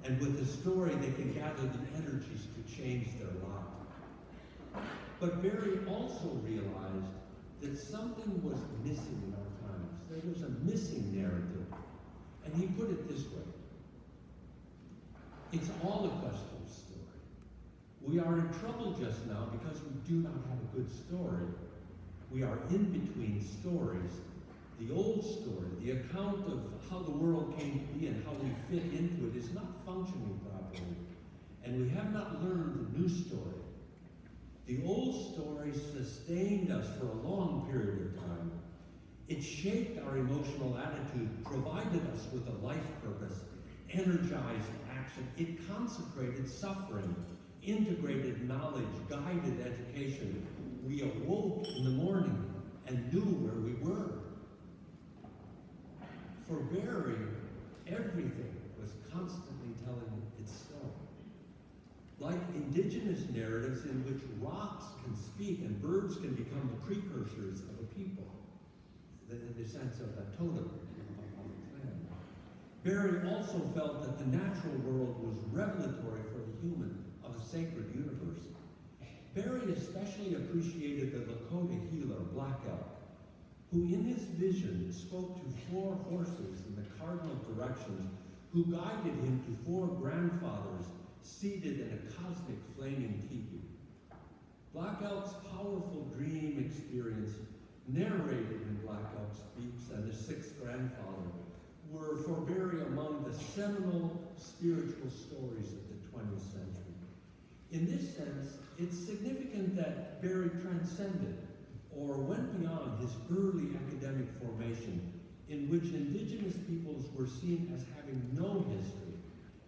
And with a story, they can gather the energies to change their lot. But Barry also realized that something was missing in our times. There was a missing narrative. And he put it this way. It's all a question of story. We are in trouble just now because we do not have a good story. We are in between stories. The old story, the account of how the world came to be and how we fit into it, is not functioning properly. And we have not learned the new story. The old story sustained us for a long period of time. It shaped our emotional attitude, provided us with a life purpose, energized action. It consecrated suffering, integrated knowledge, guided education. We awoke in the morning and knew where we were. For Barry, everything was constantly telling its story. Like indigenous narratives in which rocks can speak and birds can become the precursors of a people, the sense of a totem of a clan. Barry also felt that the natural world was revelatory for the human of a sacred universe. Barry especially appreciated the Lakota healer, Black Elk, who in his vision spoke to 4 horses in the cardinal directions, who guided him to 4 grandfathers seated in a cosmic flaming teepee. Black Elk's powerful dream experience, narrated in Black Elk Speaks and the 6th grandfather, were for Barry among the seminal spiritual stories of the 20th century. In this sense, it's significant that Barry transcended or went beyond his early academic formation, in which indigenous peoples were seen as having no history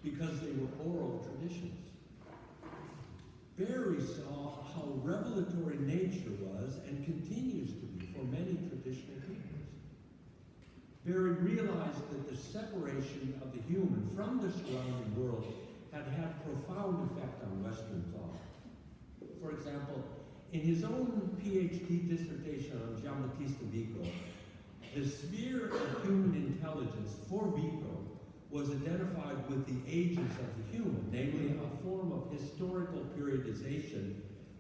because they were oral traditions. Barry saw how revelatory nature was and continues to be for many traditional peoples. Barry realized that the separation of the human from the surrounding world had profound effect on Western thought. For example, in his own PhD dissertation on Giambattista Vico, the sphere of human intelligence for Vico was identified with the ages of the human, namely a form of historical periodization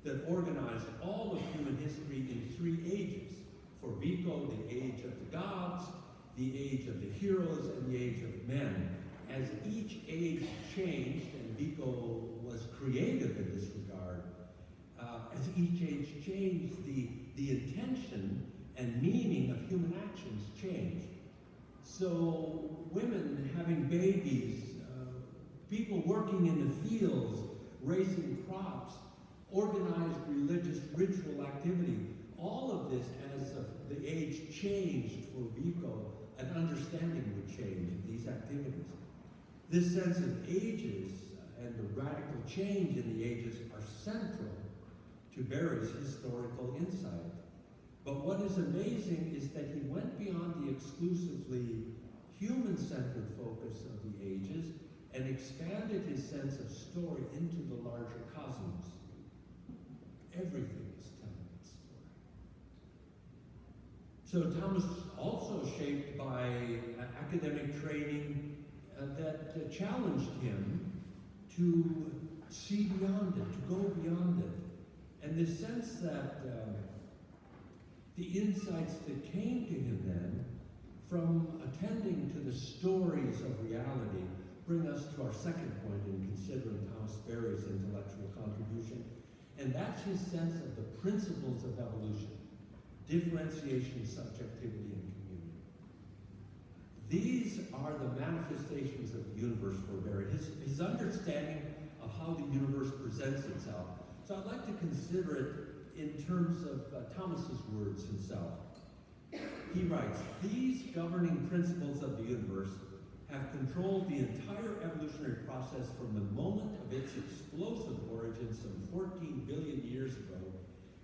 that organized all of human history in 3 ages. For Vico, the age of the gods, the age of the heroes, and the age of men. As each age changed, and Vico was creative in this regard, as each age changed, the intention and meaning of human actions changed. So women having babies, people working in the fields, raising crops, organized religious ritual activity, all of this, as the age changed for Vico, an understanding would change of these activities. This sense of ages and the radical change in the ages are central to Barry's historical insight. But what is amazing is that he went beyond the exclusively human-centered focus of the ages and expanded his sense of story into the larger cosmos. Everything is telling its story. So Thomas also shaped by academic training that challenged him to see beyond it, to go beyond it. And the sense that the insights that came to him then from attending to the stories of reality bring us to our second point in considering Thomas Barry's intellectual contribution, and that's his sense of the principles of evolution, differentiation, subjectivity, and community. These are the manifestations of the universe for Barry, his understanding of how the universe presents itself. So I'd like to consider it in terms of Thomas's words himself. He writes, "These governing principles of the universe have controlled the entire evolutionary process from the moment of its explosive origin some 14 billion years ago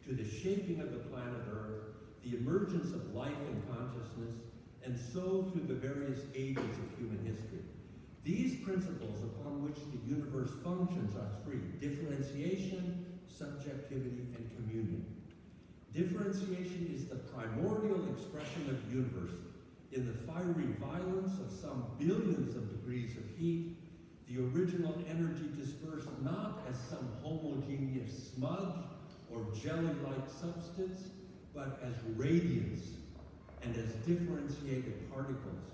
to the shaping of the planet Earth, the emergence of life and consciousness, and so through the various ages of human history. These principles upon which the universe functions functions are three: differentiation, subjectivity, and communion. Differentiation is the primordial expression of the universe. In the fiery violence of some billions of degrees of heat, the original energy dispersed not as some homogeneous smudge or jelly-like substance, but as radiance and as differentiated particles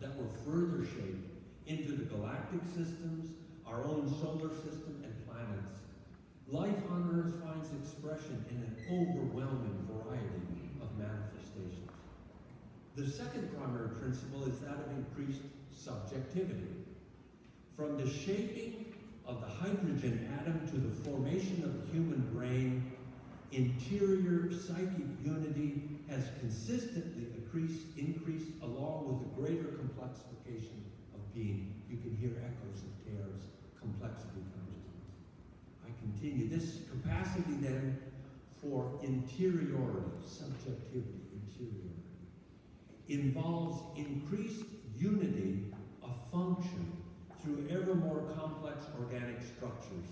that were further shaped into the galactic systems, our own solar system, and planets. Life on Earth finds expression in an overwhelming variety of manifestations. The second primary principle is that of increased subjectivity. From the shaping of the hydrogen atom to the formation of the human brain, interior psychic unity has consistently increased along with the greater complexification of being. You can hear echoes of Teilhard's complexity consciousness. I continue. This capacity then for interiority, subjectivity, interiority, involves increased unity of function through ever more complex organic structures.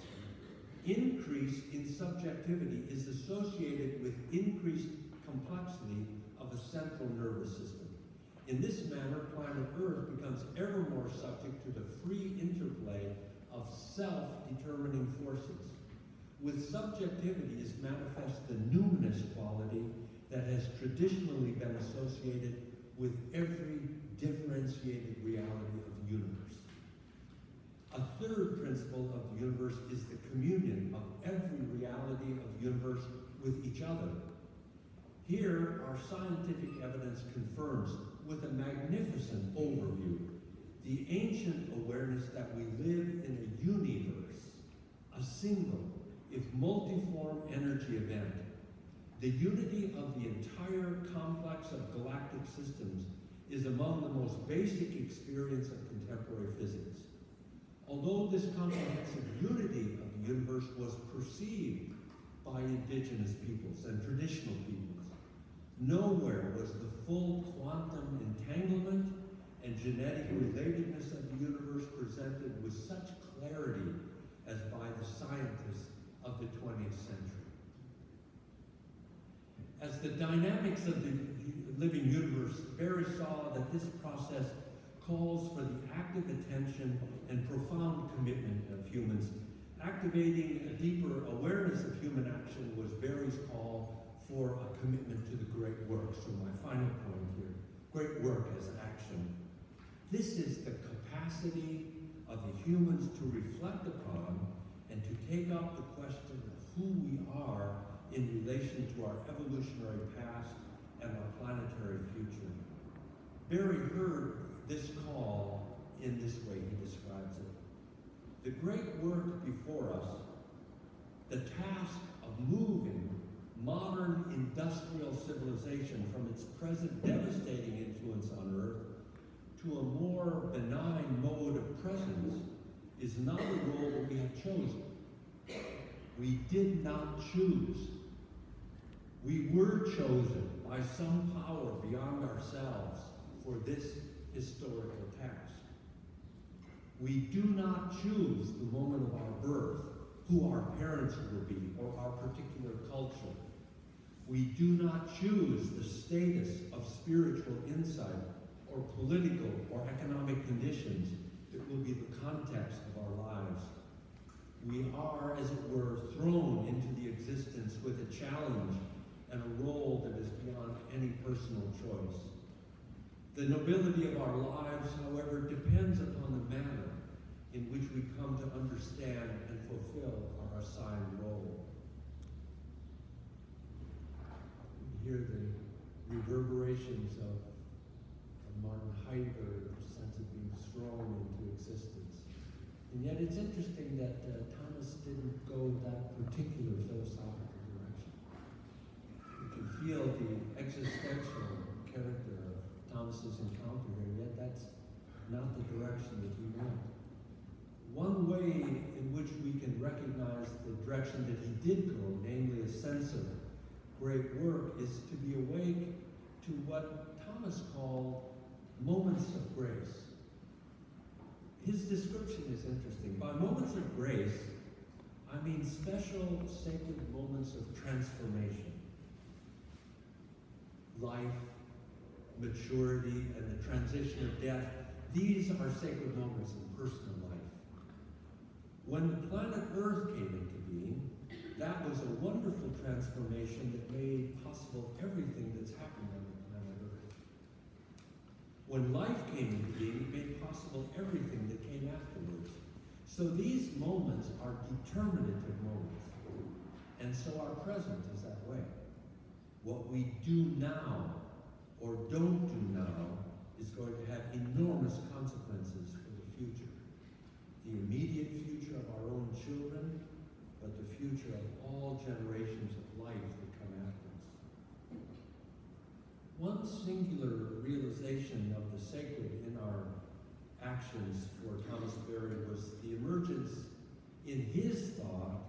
Increase in subjectivity is associated with increased complexity of a central nervous system. In this manner, planet Earth becomes ever more subject to the free interplay of self-determining forces. With subjectivity is manifest the numinous quality that has traditionally been associated with every differentiated reality of the universe. A third principle of the universe is the communion of every reality of the universe with each other. Here, our scientific evidence confirms, with a magnificent overview, the ancient awareness that we live in a universe, a single, if multiform energy event. The unity of the entire complex of galactic systems is among the most basic experience of contemporary physics. Although this comprehensive unity of the universe was perceived by indigenous peoples and traditional peoples, nowhere was the full quantum entanglement and genetic relatedness of the universe presented with such clarity as by the scientists of the 20th century. As the dynamics of the living universe, Barry saw that this process calls for the active attention and profound commitment of humans. Activating a deeper awareness of human action was Barry's call for a commitment to the great work. So my final point here, great work as action. This is the capacity of the humans to reflect upon and to take up the question of who we are in relation to our evolutionary past and our planetary future. Barry heard this call in this way, he describes it. The great work before us, the task of moving modern industrial civilization from its present devastating influence on Earth to a more benign mode of presence, is not a role that we have chosen. We did not choose. We were chosen by some power beyond ourselves for this historical task. We do not choose the moment of our birth, who our parents will be, or our particular culture. We do not choose the status of spiritual insight or political or economic conditions that will be the context of our lives. We are, as it were, thrown into the existence with a challenge and a role that is beyond any personal choice. The nobility of our lives, however, depends upon the manner in which we come to understand and fulfill our assigned role. We hear the reverberations of Martin Heidegger's sense of being thrown into existence. And yet it's interesting that Thomas didn't go that particular philosophical direction. You can feel the existential character of Thomas's encounter here, yet that's not the direction that he went. One way in which we can recognize the direction that he did go, namely a sense of great work, is to be awake to what Thomas called moments of grace. His description is interesting. By moments of grace, I mean special sacred moments of transformation. Life, maturity, and the transition of death, these are sacred moments in personal life. When the planet Earth came into being, that was a wonderful transformation that made possible everything that's happened on the planet Earth. When life came into being, it made possible everything that came afterwards. So these moments are determinative moments. And so our present is that way. What we do now or don't do now is going to have enormous consequences for the future. The immediate future of our own children, but the future of all generations of life that come after us. One singular realization of the sacred in our actions for Thomas Berry was the emergence in his thought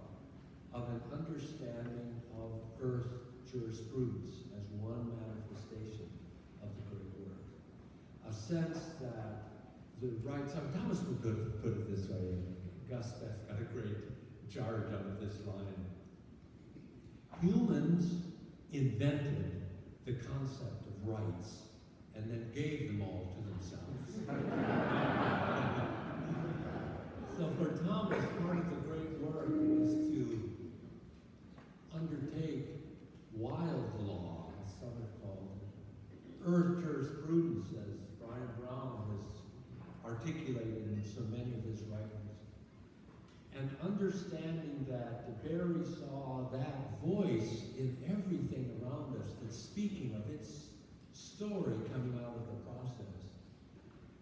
of an understanding of earth jurisprudence as one manifestation of the great work. A sense that the right side, Thomas would put it this way, Gus Beth got a great jargon of this line. Humans invented the concept of rights and then gave them all to themselves. So for Thomas, part of the great work is to undertake wild law, as some have called it, earth jurisprudence, as Brian Brown has articulated in so many of his writings. And understanding that Berry saw that voice in everything around us that's speaking of its story coming out of the process,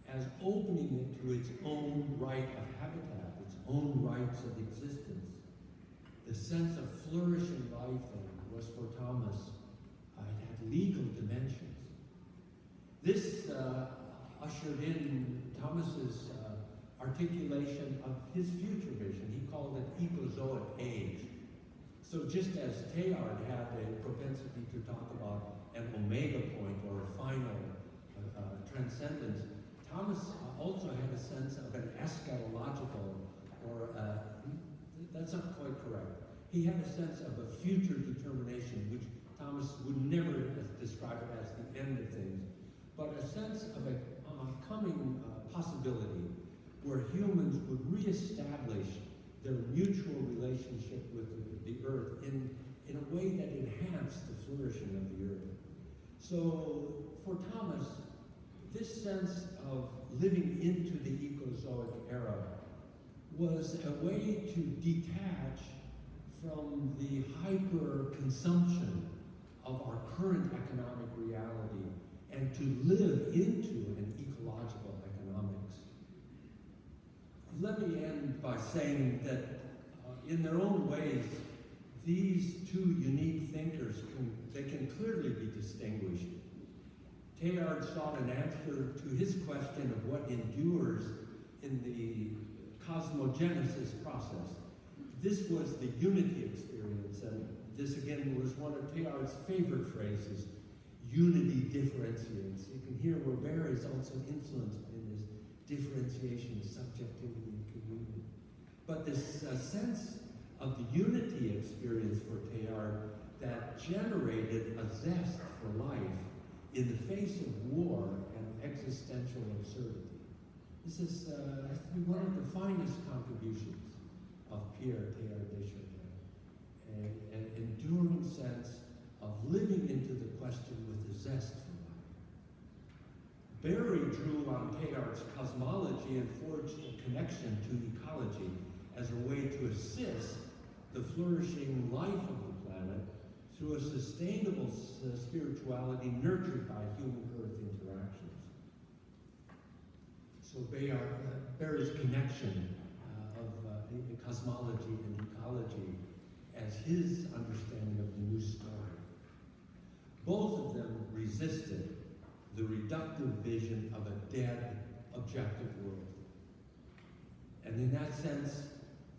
as opening it to its own right of habitat, its own rights of existence. The sense of flourishing life was for Thomas, it had legal dimensions. This ushered in Thomas's articulation of his future vision. He called it ecozoic age. So just as Teilhard had a propensity to talk about an omega point or a final transcendence, Thomas also had a sense of an eschatological, or that's not quite correct. He had a sense of a future determination, which Thomas would never describe it as the end of things, but a sense of a coming possibility where humans would reestablish their mutual relationship with the earth in a way that enhanced the flourishing of the earth. So for Thomas, this sense of living into the ecozoic era was a way to detach from the hyper-consumption of our current economic reality and to live into an ecological economics. Let me end by saying that in their own ways, these two unique thinkers can clearly be distinguished. Teilhard sought an answer to his question of what endures in the cosmogenesis process. This was the unity experience, and this again was one of Teilhard's favorite phrases, unity differentiates. You can hear where Berry is also influenced in his differentiation, subjectivity, and communion. But this sense of the unity experience for Teilhard that generated a zest for life in the face of war and existential absurdity. This is has to be one of the finest contributions of Pierre Teilhard de Chardin. An enduring sense of living into the question with a zest for life. Berry drew on Teilhard's cosmology and forged a connection to ecology as a way to assist the flourishing life of the planet through a sustainable spirituality nurtured by human-earth interactions. So Berry's connection of cosmology and ecology as his understanding of the new story. Both of them resisted the reductive vision of a dead, objective world. And in that sense,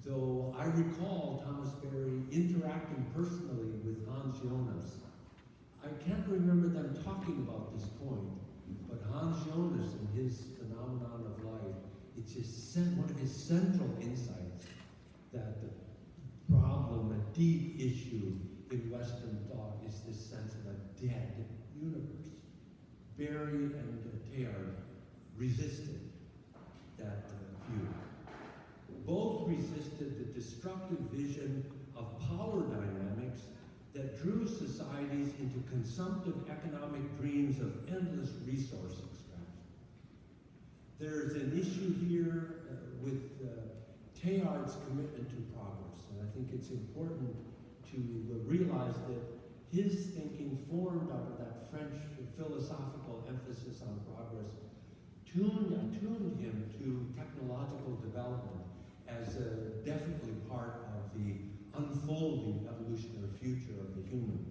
though I recall Thomas Berry interacting personally with Hans Jonas, I can't remember them talking about this point, but Hans Jonas and his phenomenon of life, it's just one of his central insights dead universe. Barry and Teilhard resisted that view. Both resisted the destructive vision of power dynamics that drew societies into consumptive economic dreams of endless resource extraction. There's an issue here with Teilhard's commitment to progress, and I think it's important to realize that his thinking, formed out of that French philosophical emphasis on progress, tuned him to technological development as definitely part of the unfolding evolutionary future of the human.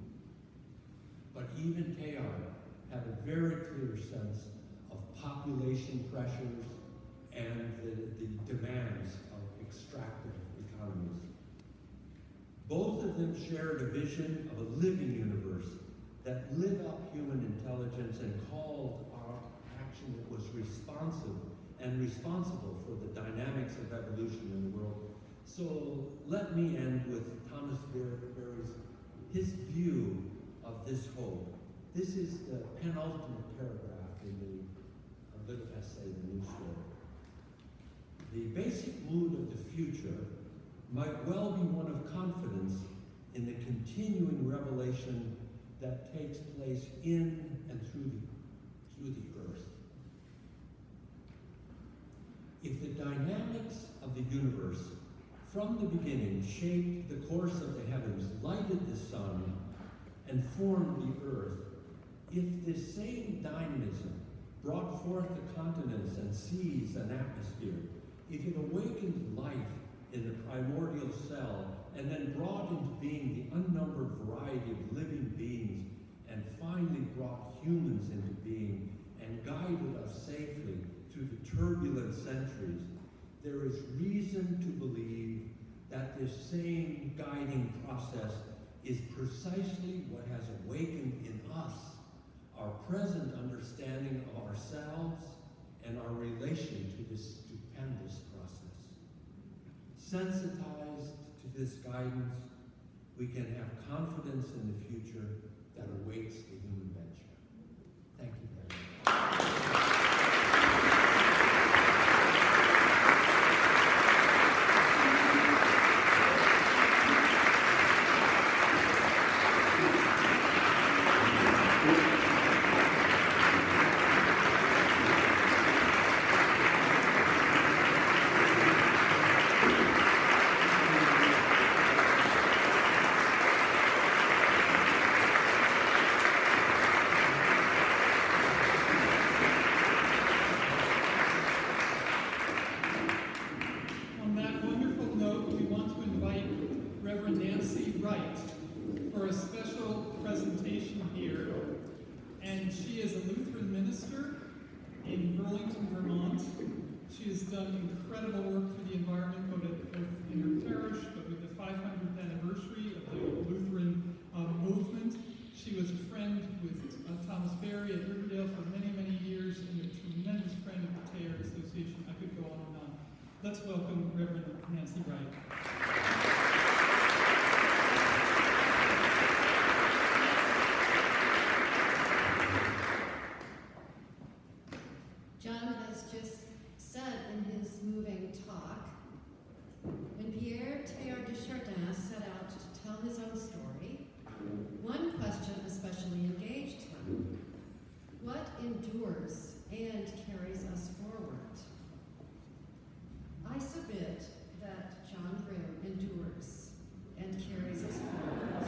But even Teilhard had a very clear sense of population pressures and the demands of extractive economies. Both of them shared a vision of a living universe that lit up human intelligence and called our action that was responsive and responsible for the dynamics of evolution in the world. So let me end with Thomas Berry's, his view of this hope. This is the penultimate paragraph in the little essay, The New Story. The basic mood of the future might well be one of confidence in the continuing revelation that takes place in and through the earth. If the dynamics of the universe from the beginning shaped the course of the heavens, lighted the sun, and formed the earth, if this same dynamism brought forth the continents and seas and atmosphere, if it awakened life in the primordial cell and then brought into being the unnumbered variety of living beings and finally brought humans into being and guided us safely through the turbulent centuries, there is reason to believe that this same guiding process is precisely what has awakened in us our present understanding of ourselves and our relation to this stupendous process. Sensitized to this guidance, we can have confidence in the future that awaits the human venture. Thank you very much.
for a special presentation here. And she is a Lutheran minister in Burlington, Vermont. She has done incredible work for the environment, both in her parish, but with the 500th anniversary of the Lutheran movement. She was a friend with Thomas Berry at Riverdale for many, many years, and a tremendous friend of the Teilhard Association. I could go on and on. Let's welcome Reverend Nancy Wright.
John has just said in his moving talk, when Pierre Teilhard de Chardin set out to tell his own story, one question especially engaged him. What endures and carries us forward? I submit that John Grimm endures and carries us forward.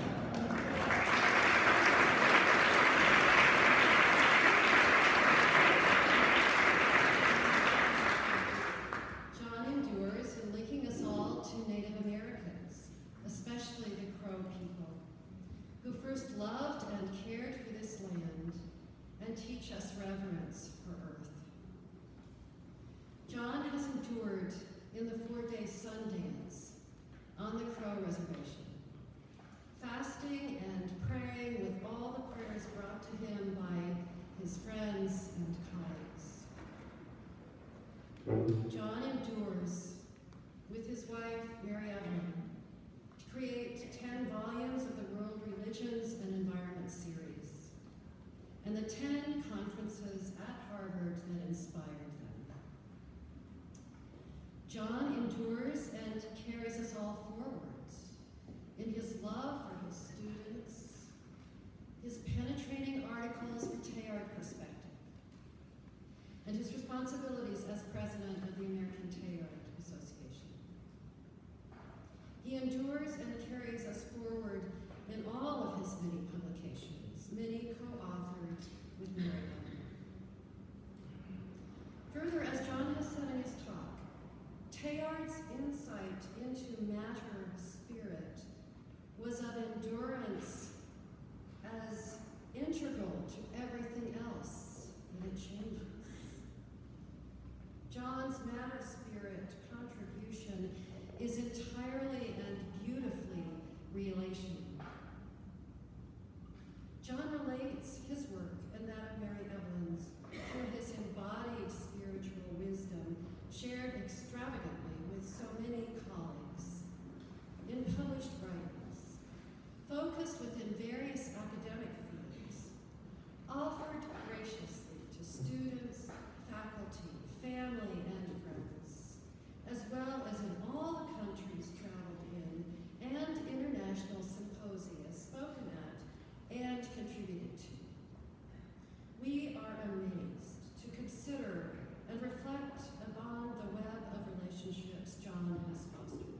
John endures in linking us all to Native Americans, especially the Crow people, who first loved and cared for this land and teach us reverence for earth. John has endured in the 4-day Sundance on the Crow Reservation, fasting and praying with all the prayers brought to him by his friends and colleagues. John endures with his wife, Mary Evelyn, to create 10 volumes of the World Religions and Environment series. and the 10 conferences at Harvard that inspired them. John endures and carries us all forward in his love for his students, his penetrating articles for Teilhard perspective, and his responsibilities as president of the American Teilhard Association. He endures and carries us forward in all of his many publications, many co-authored with Mary Evelyn. Further, as John has said in his talk, Teilhard's insight into matter spirit was of endurance as integral to everything else that it changes. John's matter spirit contribution is entirely and beautifully relational. John relates his work and that of Mary Evelyn's through his embodied spiritual wisdom, shared extravagantly with so many colleagues in published writings, focused within various academic fields, offered graciously to students, faculty, family, and friends, as well as in all the countries traveled in and international symposia spoken at and contributed to. We are amazed to consider and reflect upon the web of relationships John has fostered.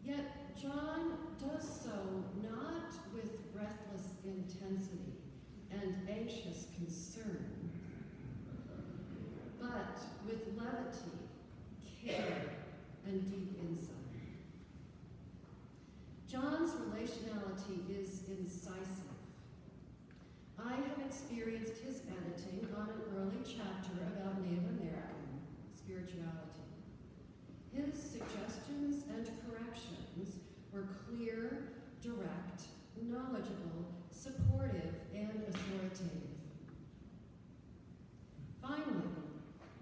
Yet John does so not with breathless intensity and anxious concern, but with levity, care, and deep insight. John's relationality is incisive. I have experienced his editing on an early chapter about Native American spirituality. His suggestions and corrections were clear, direct, knowledgeable, supportive, and authoritative. Finally,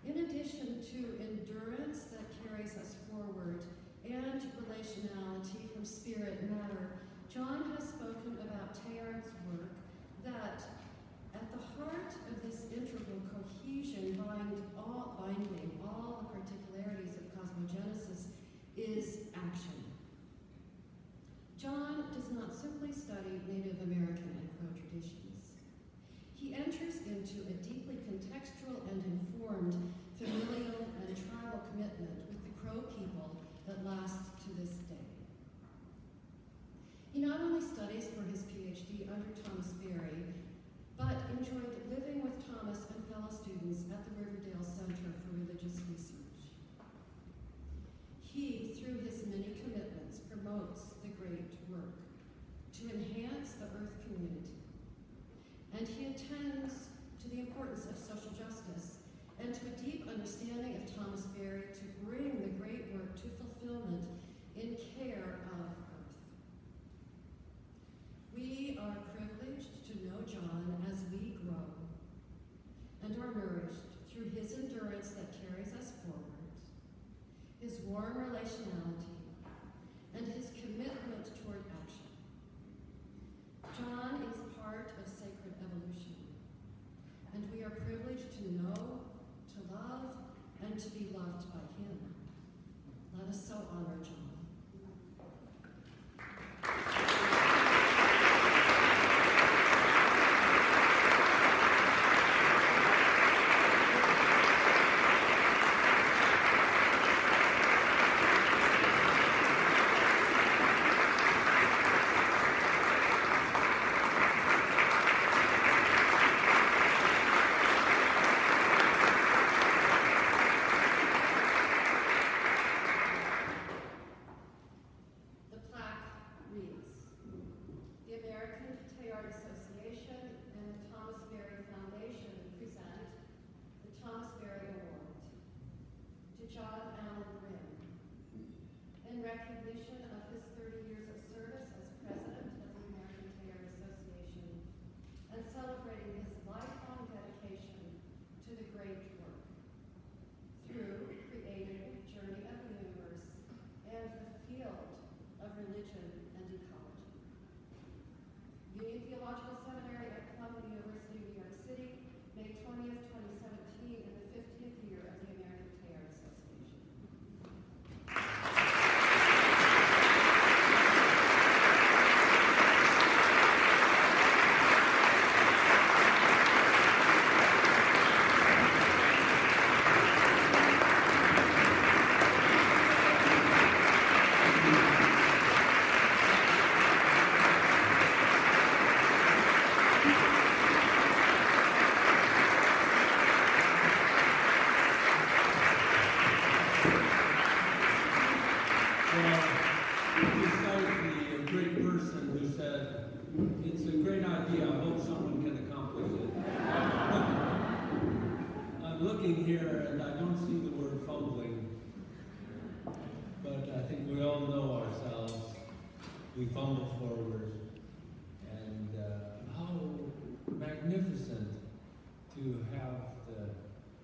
in addition to endurance that carries us forward and relationality from spirit matter, John has spoken about Teilhard's work that at the heart of this integral cohesion binding all the particularities of cosmogenesis is action. John does not simply study Native American and Crow traditions. He enters into a deeply contextual and informed familial and tribal commitment with the Crow people that lasts to this day. He not only studies for his PhD under Thomas Berry, but enjoyed living with Thomas and fellow students at the Riverdale Center for Religious Research. He, through his many commitments, promotes the great work to enhance the Earth community, and he attends to the importance of social justice and to a deep understanding of Thomas Berry to bring the great work to fulfillment in care of Earth. We are privileged to know John as we grow and are nourished through his endurance that carries us forward, his warm relationality, and his commitment toward action. John is part of sacred evolution, and we are privileged to know, to love, and to be loved by him. Let us so honor John. Recognition of his 30 years of service as president of the American Teilhard Association and celebrating his lifelong dedication to the great work through creative journey of the universe and the field of religion and ecology. Union Theological Seminary at
and I don't see the word fumbling, but I think we all know ourselves. We fumble forward, and how magnificent to have the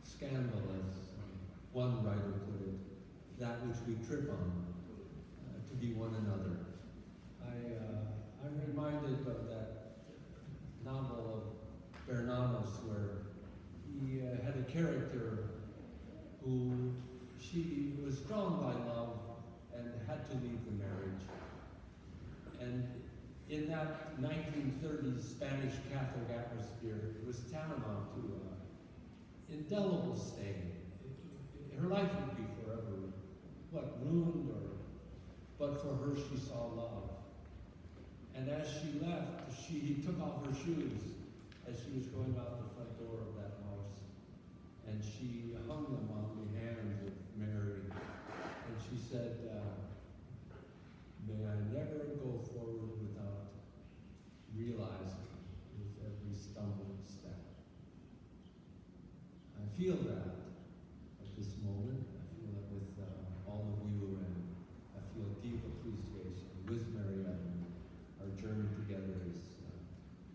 scandal, as one writer put it, that which we trip on, to be one another. I'm reminded of that novel of Bernanos, where he had a character who she was drawn by love and had to leave the marriage. And in that 1930s Spanish Catholic atmosphere, it was tantamount to indelible stain. Her life would be forever, ruined, but for her she saw love. And as she left, she took off her shoes as she was going out the front door of that house. And she hung them on the hands of Mary. And she said, may I never go forward without realizing with every stumbling step. I feel that at this moment. I feel it with all of you, and I feel deep appreciation with Mary Evelyn. Our journey together is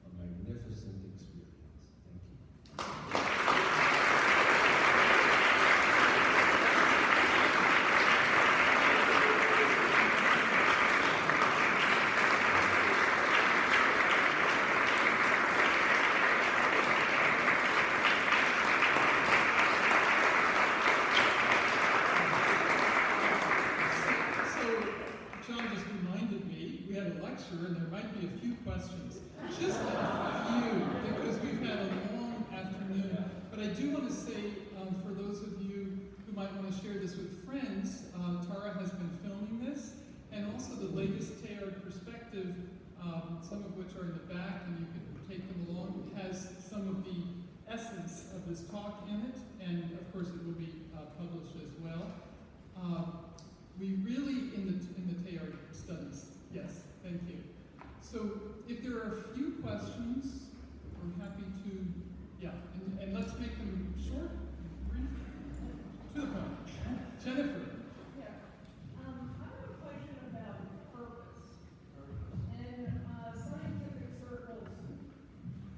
a magnificent experience. Thank you.
And there might be a few questions, just a few, because we've had a long afternoon. But I do want to say, for those of you who might want to share this with friends, Tara has been filming this, and also the latest Teilhard perspective, some of which are in the back, and you can take them along, has some of the essence of this talk in it, and of course it will be published as well. We really, in the Teilhard studies, yes. Thank you. So if there are a few questions, we're happy to, and let's make them short, brief, to the point. Jennifer.
Yeah. I have a question about purpose.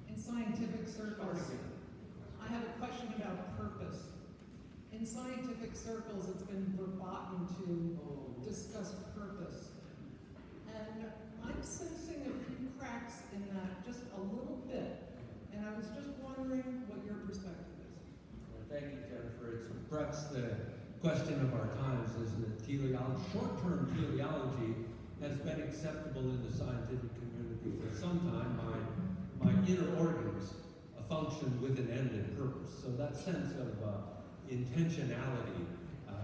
In scientific circles, I have a question about purpose. In scientific circles, it's been verboten to discuss purpose. And I'm sensing a few cracks in that, just a little bit. And I was just wondering what your perspective is.
Well, thank you, Jennifer. It's perhaps the question of our times, isn't it? Teleology, short-term teleology has been acceptable in the scientific community for some time. My inner organs function with an end and purpose. So that sense of intentionality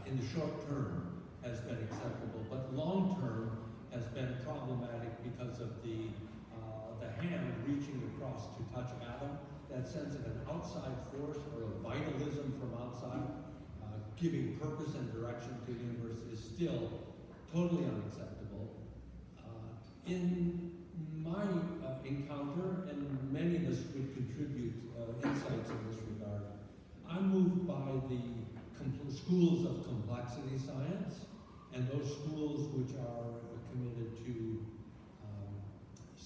in the short term has been acceptable, but long term has been problematic because of the hand reaching across to touch Adam. That sense of an outside force or a vitalism from outside giving purpose and direction to the universe is still totally unacceptable. In my encounter, and many of us would contribute insights in this regard, I'm moved by the schools of complexity science and those schools which are committed to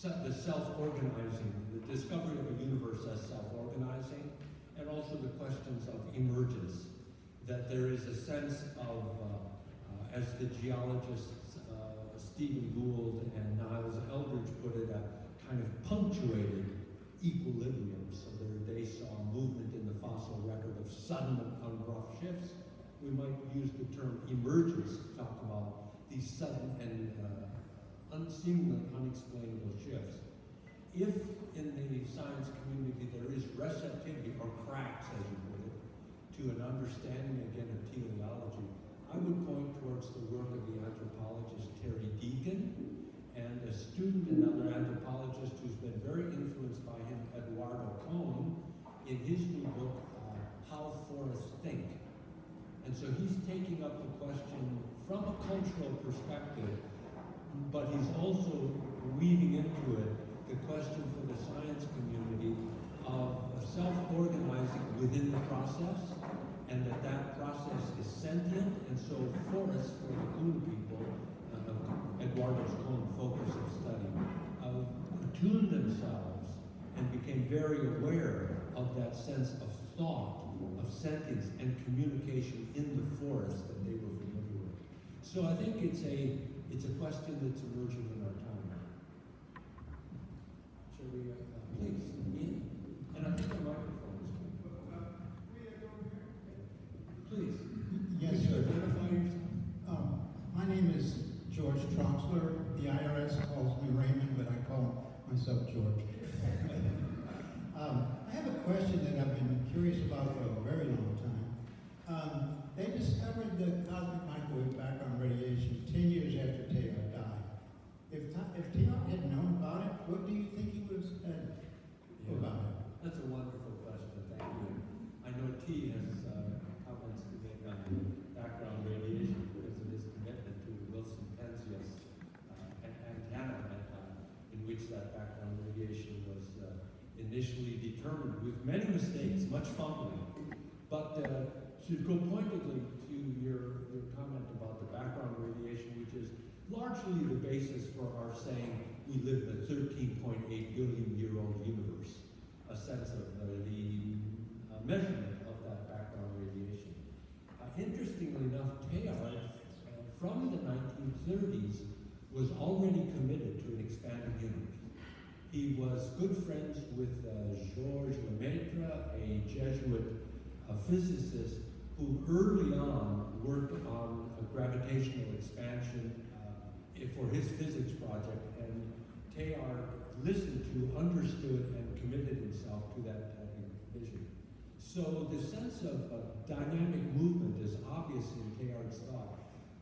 the self-organizing, the discovery of a universe as self-organizing, and also the questions of emergence, that there is a sense of, as the geologists Stephen Gould and Niles Eldridge put it, a kind of punctuated equilibrium. So they saw movement in the fossil record of sudden and abrupt shifts. We might use the term emergence to talk about these sudden and seemingly unexplainable shifts. If in the science community there is receptivity, or cracks as you put it, to an understanding again of teleology, I would point towards the work of the anthropologist Terry Deacon and a student, another anthropologist who's been very influenced by him, Eduardo Cohn, in his new book, How Forests Think. And so he's taking up the question from a cultural perspective, but he's also weaving into it the question for the science community of self-organizing within the process and that process is sentient, and so forests for the Ulu people, Eduardo's own focus of study, attuned themselves and became very aware of that sense of thought, of sentience and communication in the forest that they were familiar with. So I think it's a question that's emerging in our time now. Shall we, please, Ian? And I think the microphone is good. Please.
Yes,
Could you
sir.
identify yourself?
My name is George Troxler. The IRS calls me Raymond, but I call myself George. I have a question that I've been curious about for a very long time. They discovered the cosmic microwave background radiation 10 years after Teilhard died. If Teilhard had known about it, what do you think he would have said about it?
That's a wonderful question. Thank you. I know T has comments to make on the background radiation because of his commitment to Wilson Penzias antenna in which that background radiation was initially determined with many mistakes, much fumbling. But to go pointedly to your comment about the background radiation, which is largely the basis for our saying we live in a 13.8 billion year old universe, a sense of the measurement of that background radiation. Interestingly enough, Teilhard, from the 1930s, was already committed to an expanding universe. He was good friends with Georges Lemaitre, a Jesuit physicist who early on worked on a gravitational expansion for his physics project, and Teilhard listened to, understood, and committed himself to that vision. So the sense of dynamic movement is obvious in Teilhard's thought,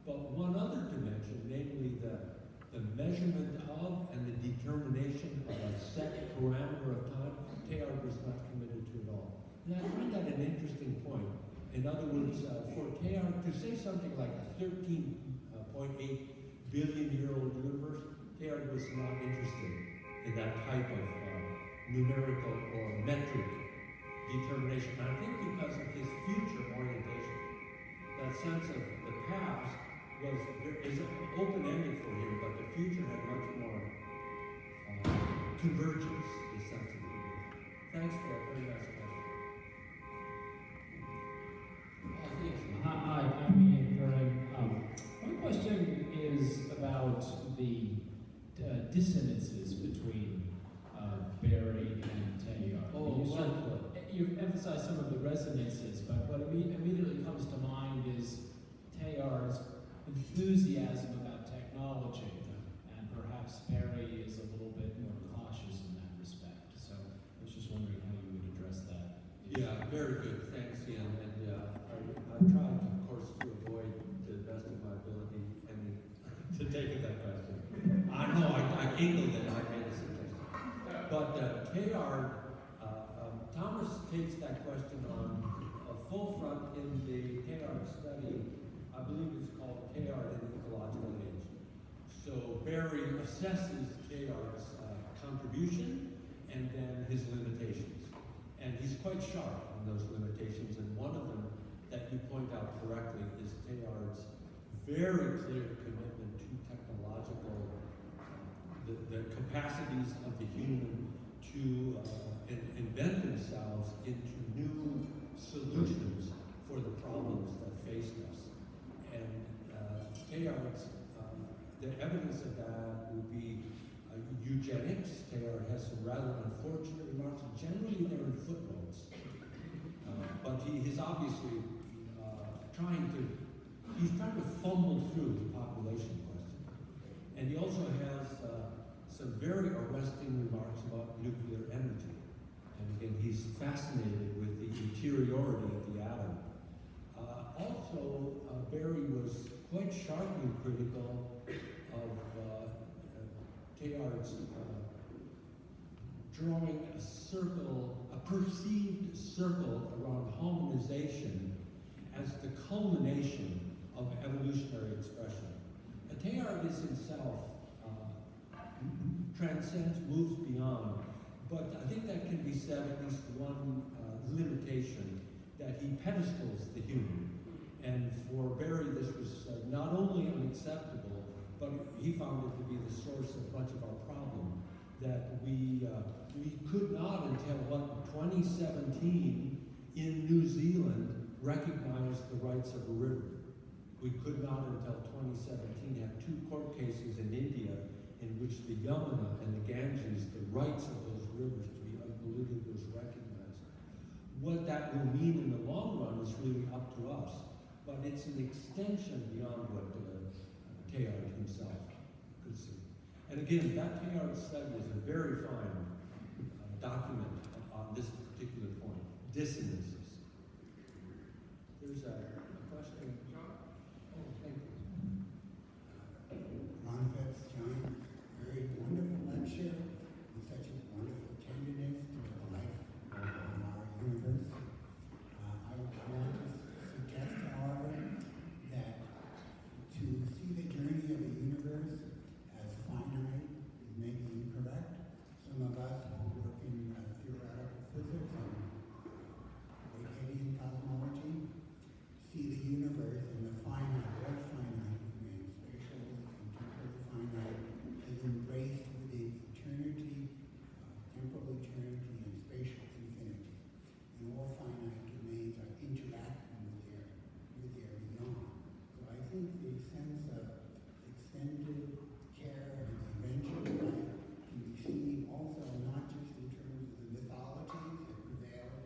but one other dimension, namely the measurement of and the determination of a set parameter of time, Teilhard was not committed to at all. And I find that an interesting point. In other words, for Teilhard to say something like a 13.8 billion year old universe, Teilhard was not interested in that type of numerical or metric determination. And I think because of his future orientation, that sense of the past is open-ended for him, but the future had much more convergence, is sense of it. Thanks for that very nice question.
Hi, I'm Ian Curran. My question is about the dissonances between Barry and Teilhard. You've emphasized some of the resonances, but what immediately comes to mind is Teilhard's enthusiasm about technology, and perhaps Barry is a little bit more cautious in that respect. So I was just wondering how you would address that.
Yeah, very good. Thanks, Ian. And I tried, of course, to avoid, to the best of my ability, to take that question. I know I giggled and I made a suggestion. But Teilhard, Thomas takes that question on a full front in the Teilhard study. I believe it's called Teilhard in the Ecological Age. So Barry assesses Teilhard's contribution and then his limitations. And he's quite sharp on those limitations, and one of them that you point out correctly is Teilhard's very clear commitment to technological, the capacities of the human to invent themselves into new solutions for the problems that faced us. And Teilhard's, the evidence of that would be eugenics. Teilhard has some rather unfortunate remarks. Generally, they're in footnotes. But he's obviously trying to fumble through the population question. And he also has some very arresting remarks about nuclear energy. And again, he's fascinated with the interiority of the atom. Also, Barry was quite sharply critical of Teilhard's drawing a circle, a perceived circle around harmonization as the culmination of evolutionary expression. Teilhard is himself transcends, moves beyond, but I think that can be said at least one limitation that he pedestals the human. And for Barry, this was not only unacceptable, but he found it to be the source of much of our problem. That we could not until 2017 in New Zealand recognize the rights of a river. We could not until 2017 have 2 court cases in India in which the Yamuna and the Ganges, the rights of those rivers to be unpolluted, was recognized. What that will mean in the long run is really up to us, but it's an extension beyond what Teilhard himself could see. And again, that Teilhard study is a very fine document on this particular point, dissonances. There's a question. Oh, thank you.
Ron Fitz, John, very wonderful lecture with such a wonderful tenderness to the life of our universe. I want to suggest, however, that to see the journey of the universe as finite is maybe incorrect. Some of us who work in theoretical physics and Acadian cosmology see the universe in the finite, all finite remains, spatially and temporally finite, is embraced within eternity, temporal eternity, and spatial infinity. And all finite domains are interacting with their beyond. So I think the sense of extended care and eventual life can be seen also not just in terms of the mythologies that prevail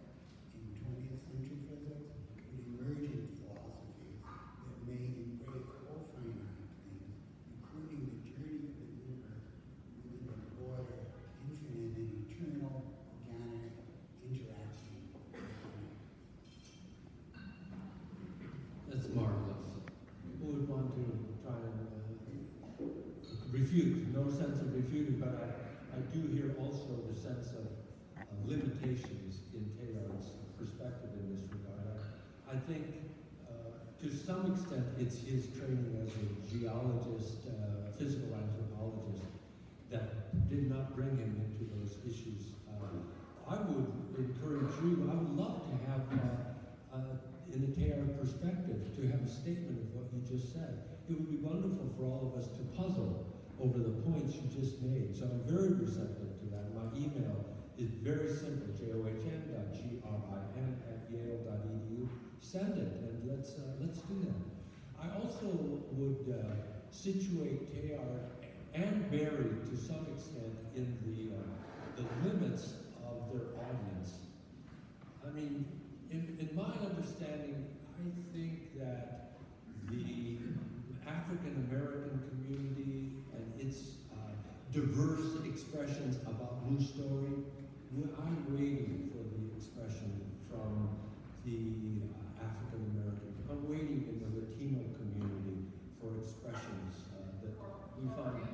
in 20th century physics, but emergent philosophies that may embrace all finite things, including the journey of the universe within the broader, infinite and eternal organic interaction.
That's marvelous. People would want to try and refute, no sense of refuting, but I do hear also the sense of limitations in Teilhard's perspective in this regard. I think to some extent it's his training as a geologist, physical anthropologist, that did not bring him into those issues. I would encourage you, I would love to have, in the Teilhard perspective, to have a statement of what you just said. It would be wonderful for all of us to puzzle over the points you just made. So I'm very receptive to that. My email is very simple, john.grin@yale.edu. Send it, and let's do that. I also would situate Teilhard and Barry to some extent in the limits of their audience. I mean, in my understanding, I think that the African American community and its diverse expressions about New Story, I'm waiting for the expression from the African American. I'm waiting in the Latino community for expressions that we find,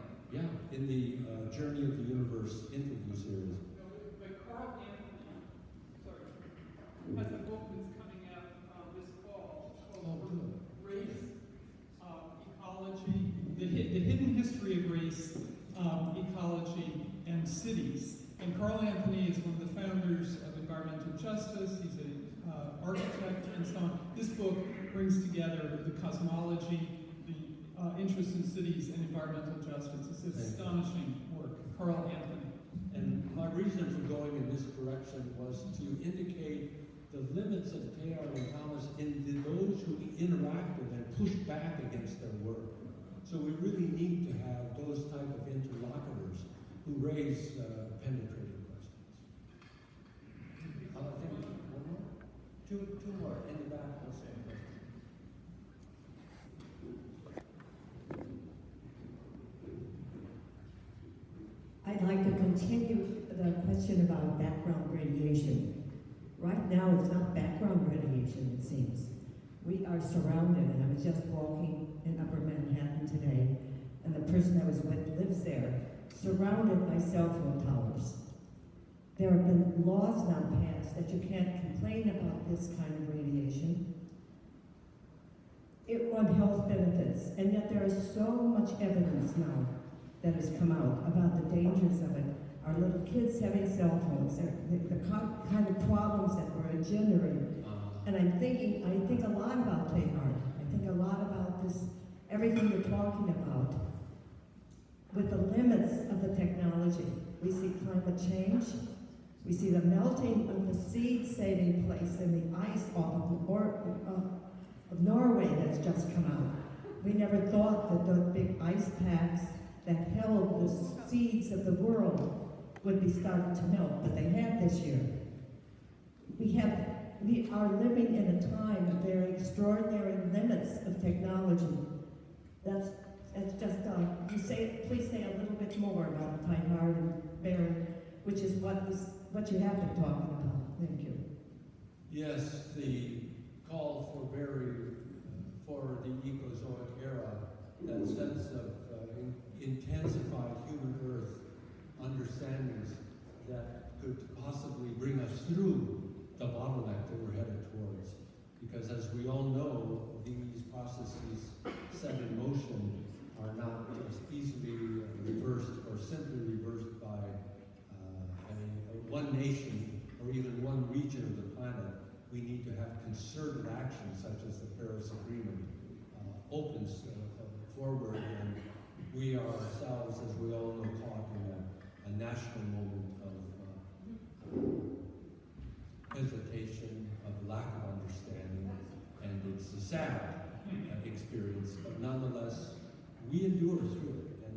in the Journey of the Universe interview series.
But Carl Anthony, has a book that's coming out this fall called Race, Ecology, the Hidden History of Race, Ecology, and Cities. And Carl Anthony is one of the founders of environmental justice. He's an architect and so on. This book brings together the cosmology, the interest in cities, and environmental justice. It's astonishing work. Carl Anthony.
And my reason for going in this direction was to indicate the limits of Teilhard and Thomas in those who interacted and pushed back against their work. So we really need to have those type of interlocutors who raise penetrating questions. I think one more? Two more in the back also.
I'd like to continue the question about background radiation. Right now, it's not background radiation, it seems. We are surrounded, and I was just walking in Upper Manhattan today, and the person I was with lives there, surrounded by cell phone towers. There have been laws now passed that you can't complain about this kind of radiation. It won health benefits, and yet there is so much evidence now that has come out about the dangers of it. Our little kids having cell phones, the kind of problems that were engendered. And I think a lot about Teilhard. I think a lot about this, everything you're talking about. With the limits of the technology, we see climate change, we see the melting of the seed-saving place in the ice off of Norway that's just come out. We never thought that those big ice packs that held the seeds of the world would be starting to melt, but they have this year. We are living in a time of very extraordinary limits of technology. That's just, please say a little bit more about Teilhard and Barry, which is what you have been talking about. Thank you.
Yes, the call for Barry for the Ecozoic era, that sense of intensified human Earth understandings that could possibly bring us through the bottleneck that we're headed towards. Because as we all know, these processes set in motion are not just easily reversed or simply reversed by one nation or even one region of the planet. We need to have concerted action such as the Paris Agreement opens forward, and we are ourselves, as we all know, caught in a national moment of hesitation, of lack of understanding, and it's a sad experience, but nonetheless, we endure through it, and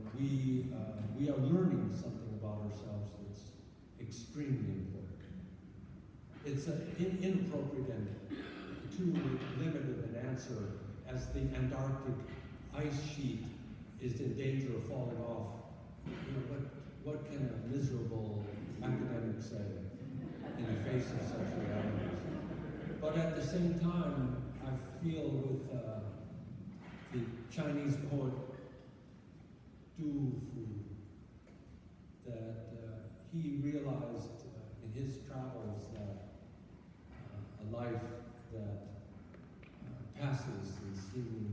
we are learning something about ourselves that's extremely important. It's inappropriate and too limited an answer as the Antarctic ice sheet is in danger of falling off. You know, what can a miserable academic say in the face of such realities? But at the same time, I feel with the Chinese poet Du Fu that he realized in his travels that a life that passes the seeming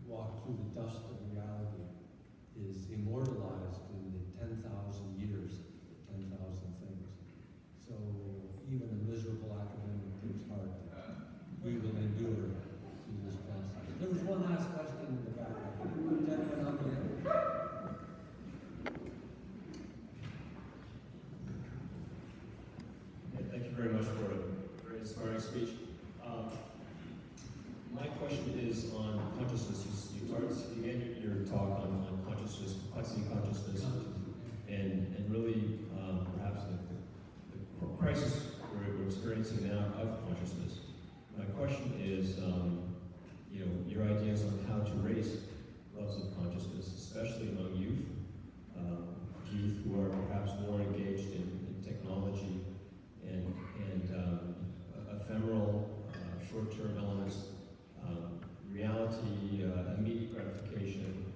walk through the dust of reality is immortalized in the 10,000 years, 10,000 things. So even a miserable academic thinks hard. We will endure through this process. There was one last question in the back. Gentleman on the end.
Thank you very much for a very inspiring speech. My question is on consciousness. You began your talk on consciousness, complexity consciousness, and really perhaps the crisis we're experiencing now of consciousness. My question is, your ideas on how to raise levels of consciousness, especially among youth who are perhaps more engaged in technology and ephemeral, short-term elements, reality, immediate gratification,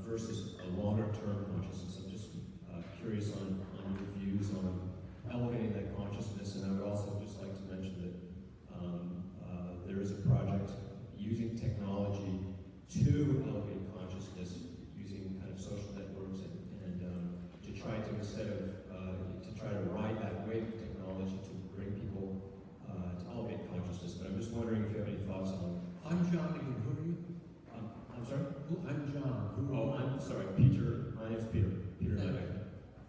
versus a longer-term consciousness. I'm just curious on your views on elevating that consciousness, and I would also just like to mention that there is a project using technology to elevate consciousness, using kind of social networks and to try to, instead of to try to ride that wave of technology to bring people to elevate consciousness. But I'm just wondering if you have any thoughts on.
I'm John again. Who are you?
I'm sorry?
I'm John.
I'm sorry, Peter. My name's Peter.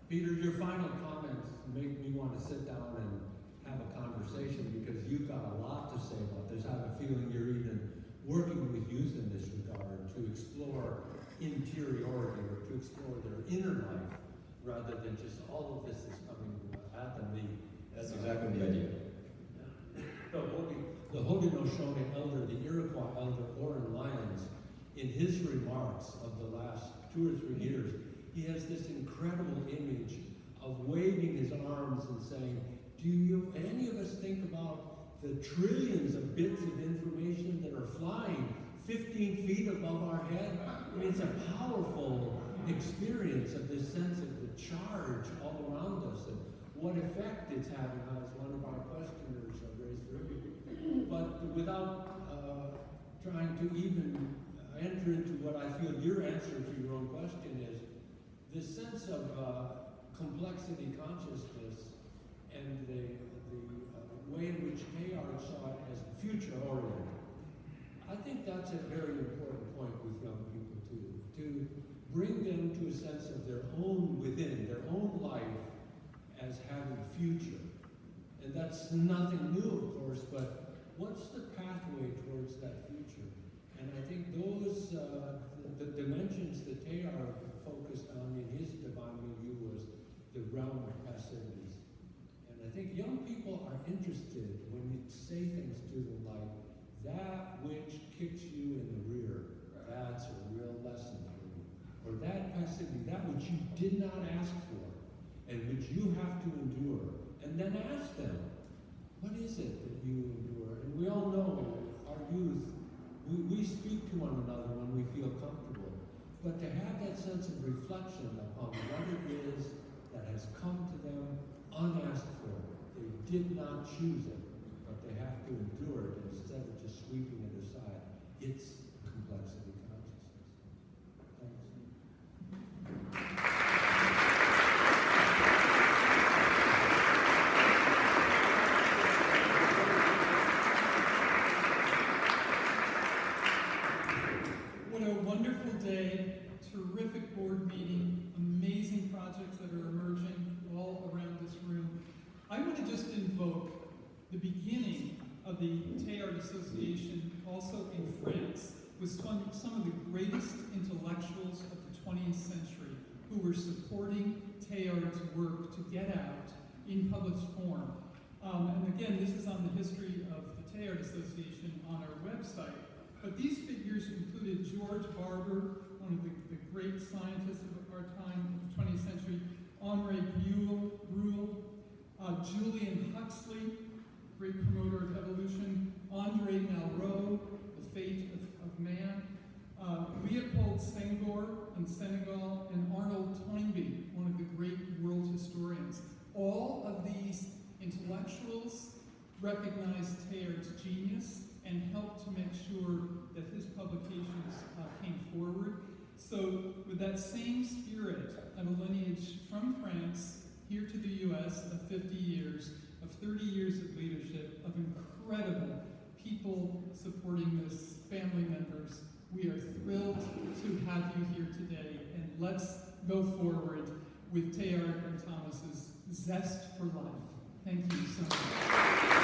Peter, your final comments make me want to sit down and have a conversation because you've got a lot to say about this. I have a feeling you're even working with youth in this regard to explore interiority or to explore their inner life rather than just all of this is coming at them.
That's exactly the idea.
The Haudenosaunee elder, the Iroquois elder, Oren Lyons, in his remarks of the last 2 or 3 years, he has this incredible image of waving his arms and saying, do any of us think about the trillions of bits of information that are flying 15 feet above our head? I mean, it's a powerful experience of this sense of the charge all around us and what effect it's having, as one of our questioners raised earlier. But without trying to even enter into what I feel your answer to your own question is, this sense of complexity consciousness and the way in which Teilhard saw it as future-oriented. I think that's a very important point with young people too, to bring them to a sense of their own within, their own life as having future. And that's nothing new, of course, but what's the pathway towards that future? And I think those, the dimensions that Teilhard focused on in his divine milieu was the realm of passivities. And I think young people are interested when you say things to them like, that which kicks you in the rear, that's a real lesson for you. Or that passivity, that which you did not ask for, and which you have to endure. And then ask them, what is it that you endure? And we all know, our youth, we speak to one another when we feel comfortable. But to have that sense of reflection upon what it is that has come to them unasked for, they did not choose it, but they have to endure it instead of just sweeping it aside. It's complexity consciousness. Thanks.
What a wonderful day, terrific board meeting, amazing projects that are emerging all around this room. I want to just invoke the beginning of the Teilhard Association, also in France, with some of the greatest intellectuals of the 20th century who were supporting Teilhard's work to get out in published form. And again, this is on the history of the Teilhard Association on our website. But these figures included George Barber, one of the great scientists of our time, of the 20th century, Henri Breuil, Julian Huxley, great promoter of evolution, Andre Malraux, The Fate of Man, Leopold Senghor in Senegal, and Arnold Toynbee, one of the great world historians. All of these intellectuals recognized Teilhard's genius and helped to make sure that his publications came forward. So with that same spirit of a lineage from France here to the US of 50 years, of 30 years of leadership, of incredible people supporting this, family members, we are thrilled to have you here today, and let's go forward with Teilhard and Thomas's zest for life. Thank you so much.